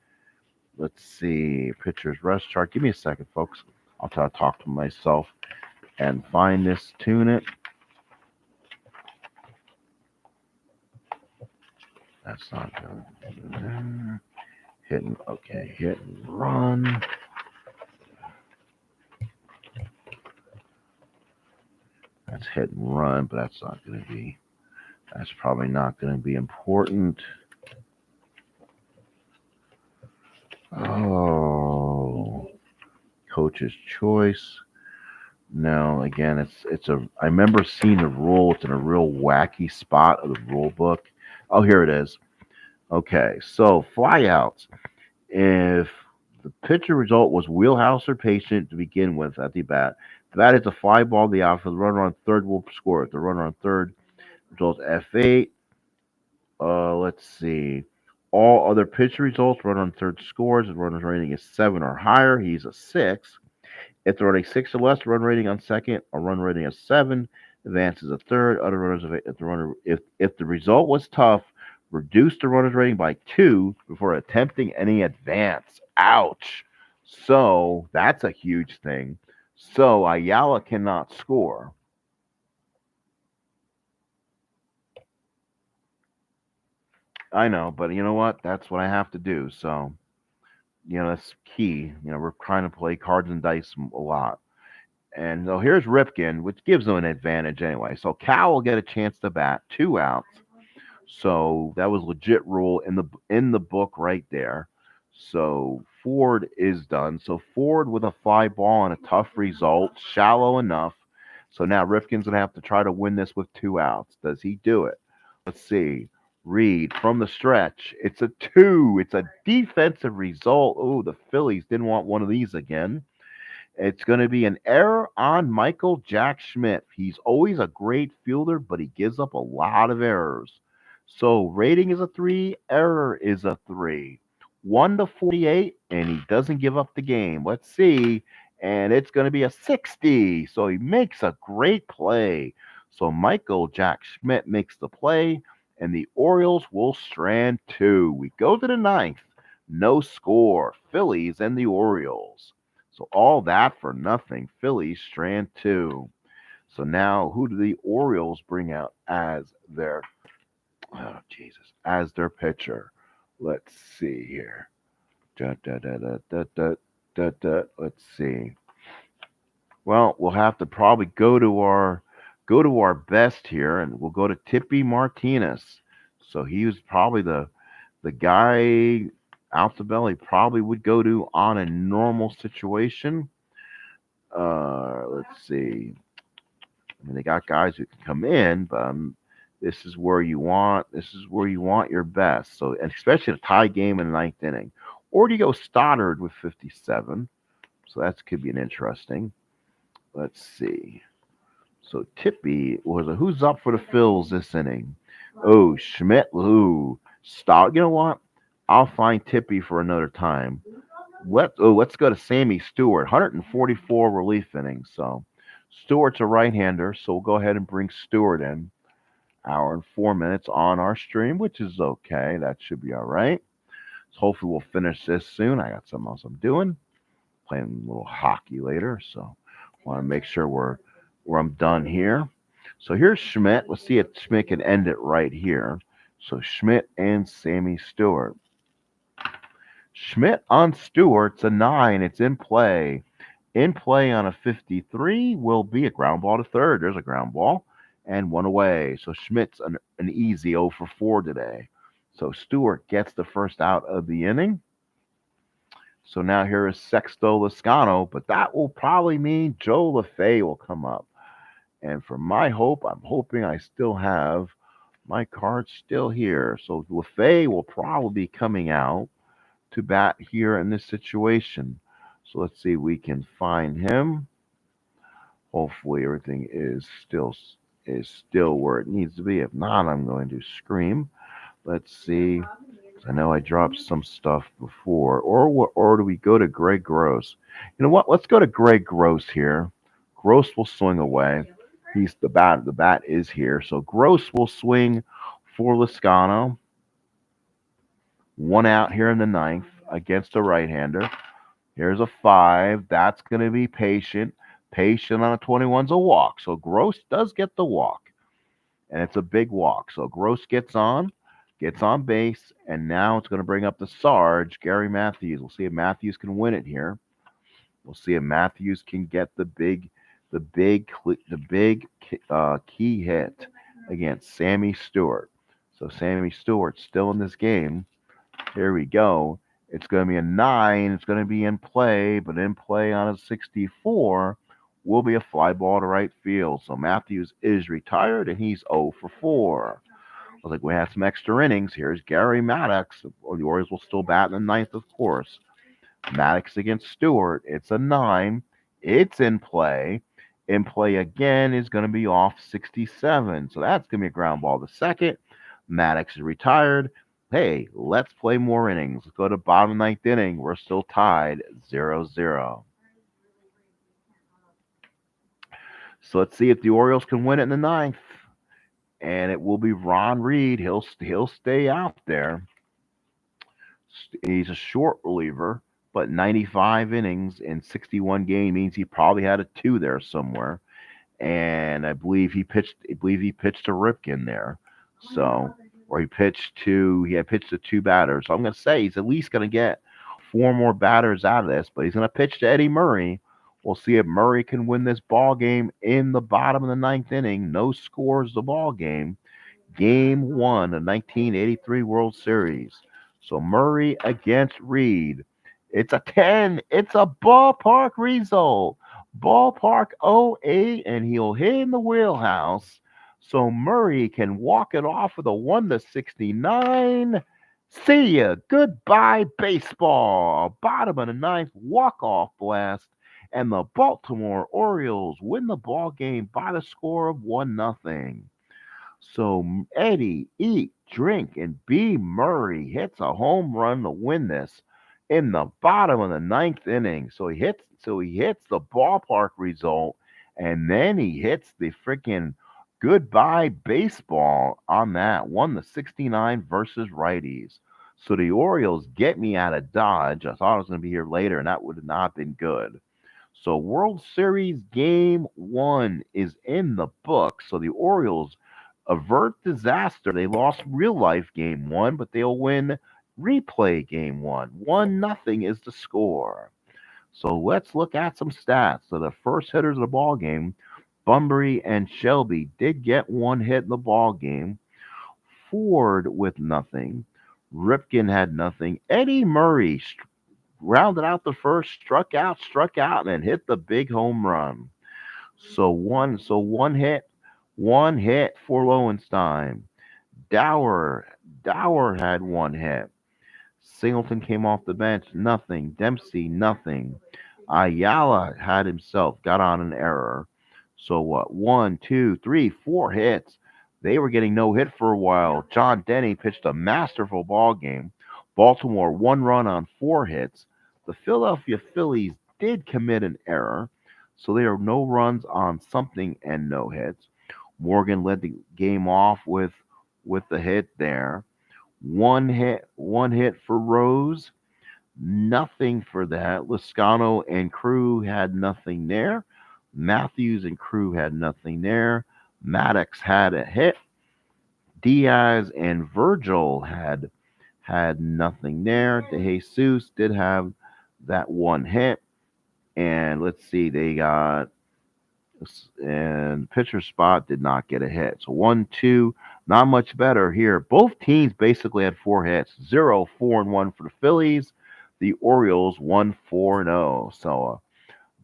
Let's see. Pitcher's rest chart. Give me a second, folks. I'll try to talk to myself and find this, tune it. That's not good. Hit and run. That's hit and run, but that's probably not going to be important. Oh, coach's choice. No, again, I remember seeing the rule. It's in a real wacky spot of the rule book. Oh, here it is. Okay, so flyouts. If the pitcher result was wheelhouse or patient to begin with at the bat, the bat hits a fly ball to the outfield. The runner on third will score. If the runner on third results F8, let's see. All other pitcher results, runner on third scores. If the runner's rating is 7 or higher, he's a 6. If the running 6 or less, run rating on second, a run rating of 7, advances a third. Other runners, if the result was tough, reduce the runner's rating by 2 before attempting any advance. Ouch! So that's a huge thing. So Ayala cannot score. I know, but you know what? That's what I have to do. So that's key. We're trying to play cards and dice a lot. And so here's Ripken, which gives them an advantage anyway. So Cal will get a chance to bat, 2 outs. So that was legit rule in the book right there. So Ford is done. So Ford with a fly ball and a tough result, shallow enough. So now Ripken's gonna have to try to win this with 2 outs. Does he do it? Let's see. Reed from the stretch. It's a 2. It's a defensive result. Oh, the Phillies didn't want one of these again. It's going to be an error on Michael Jack Schmidt. He's always a great fielder, but he gives up a lot of errors. So rating is a 3, error is a 3. 1 to 48, and he doesn't give up the game. Let's see. And it's going to be a 60. So he makes a great play. So Michael Jack Schmidt makes the play, and the Orioles will strand 2. We go to the ninth. No score. Phillies and the Orioles. So all that for nothing. Phillies strand 2. So now who do the Orioles bring out as their as their pitcher? Let's see here. Let's see. Well, we'll have to probably go to our best here, and we'll go to Tippy Martinez. So he was probably the guy out the belly probably would go to on a normal situation. Let's see. I mean, they got guys who can come in, but this is where you want your best. So, and especially a tie game in the ninth inning, or do you go Stoddard with 57? So that could be an interesting. Let's see. So Tippy who's up for the Phils this inning? Oh, Schmidt. Ooh, Stoddard. You know what? I'll find Tippy for another time. Let's go to Sammy Stewart, 144 relief innings. So Stewart's a right-hander, so we'll go ahead and bring Stewart in. Hour and 4 minutes on our stream, which is okay. That should be all right. So hopefully we'll finish this soon. I got something else I'm doing, playing a little hockey later. So want to make sure I'm done here. So here's Schmidt. Let's see if Schmidt can end it right here. So Schmidt and Sammy Stewart. Schmidt on Stewart's a 9. It's in play. In play on a 53 will be a ground ball to third. There's a ground ball and 1 away. So Schmidt's an easy 0 for 4 today. So Stewart gets the first out of the inning. So now here is Sexto Lascano, but that will probably mean Joe LaFay will come up. And for my hope, I'm hoping I still have my cards still here. So LaFay will probably be coming out to bat here in this situation. So let's see if we can find him. Hopefully everything is still where it needs to be. If not, I'm going to scream. Let's see. I know I dropped some stuff before. Or do we go to Greg Gross? You know what? Let's go to Greg Gross here. Gross will swing away. He's the bat. The bat is here. So Gross will swing for Lascano. One out here in the ninth against a right-hander. Here's a 5. That's going to be patient. Patient on a 21's a walk. So Gross does get the walk. And it's a big walk. So Gross gets on base, and now it's going to bring up the Sarge, Gary Matthews. We'll see if Matthews can win it here. We'll see if Matthews can get the big key hit against Sammy Stewart. So Sammy Stewart's still in this game. Here we go. It's going to be a 9. It's going to be in play, but in play on a 64 will be a fly ball to right field. So Matthews is retired, and he's 0 for 4. Looks like we have some extra innings. Here's Gary Maddox. The Orioles will still bat in the ninth, of course. Maddox against Stewart. It's a 9. It's in play. In play again is going to be off 67. So that's going to be a ground ball to second. Maddox is retired. Hey, let's play more innings. Let's go to bottom of the ninth inning. We're still tied 0-0. So let's see if the Orioles can win it in the ninth. And it will be Ron Reed. He'll stay out there. He's a short reliever, but 95 innings in 61 games means he probably had a 2 there somewhere. And I believe he pitched to Ripken there. So he had pitched to 2 batters. So I'm going to say he's at least going to get 4 more batters out of this, but he's going to pitch to Eddie Murray. We'll see if Murray can win this ball game in the bottom of the ninth inning. No scores the ball game. Game 1 of 1983 World Series. So Murray against Reed. It's a 10. It's a ballpark result. Ballpark 08, and he'll hit in the wheelhouse. So Murray can walk it off with a 1-69. See ya. Goodbye, baseball. Bottom of the ninth, walk-off blast. And the Baltimore Orioles win the ball game by the score of 1-0. So Eddie, eat, drink, and B. Murray hits a home run to win this in the bottom of the ninth inning. So he hits the ballpark result, and then he hits the freaking goodbye baseball on that 1-69 versus righties. So the Orioles get me out of Dodge. I thought I was going to be here later, and that would have not been good. So World Series Game 1 is in the book. So the Orioles avert disaster. They lost real life Game 1, but they'll win replay Game 1. 1-0 is the score. So let's look at some stats. So the first hitters of the ball game, Bunbury and Shelby, did get 1 hit in the ball game. Ford with nothing. Ripken had nothing. Eddie Murray rounded out the first, struck out, and then hit the big home run. So one hit for Lowenstein. Dower had 1 hit. Singleton came off the bench, nothing. Dempsey, nothing. Ayala got on an error. So what? 1, 2, 3, 4 hits. They were getting no hit for a while. John Denny pitched a masterful ball game. Baltimore 1 run on 4 hits. The Philadelphia Phillies did commit an error, so there are no runs on something and no hits. Morgan led the game off with the hit there. One hit for Rose. Nothing for that. Lascano and Crew had nothing there. Matthews and Crew had nothing there. Maddox had a hit. Diaz and Virgil had nothing there. De Jesus did have that 1 hit. And let's see, they got, and pitcher spot did not get a hit. So 1, 2, not much better here. Both teams basically had 4 hits. 0, 4, and 1 for the Phillies. The Orioles won 4-0. So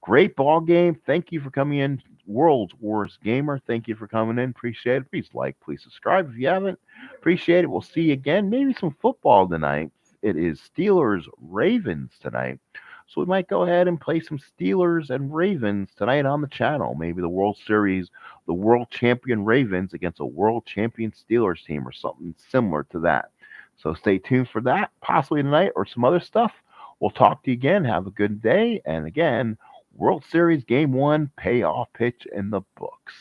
great ball game. Thank you for coming in, World Wars Gamer. Thank you for coming in. Appreciate it. Please like, please subscribe if you haven't. Appreciate it. We'll see you again. Maybe some football tonight. It is Steelers Ravens tonight. So we might go ahead and play some Steelers and Ravens tonight on the channel. Maybe the World Series, the world champion Ravens against a world champion Steelers team or something similar to that. So stay tuned for that, possibly tonight or some other stuff. We'll talk to you again. Have a good day. And again, World Series Game 1 payoff pitch in the books.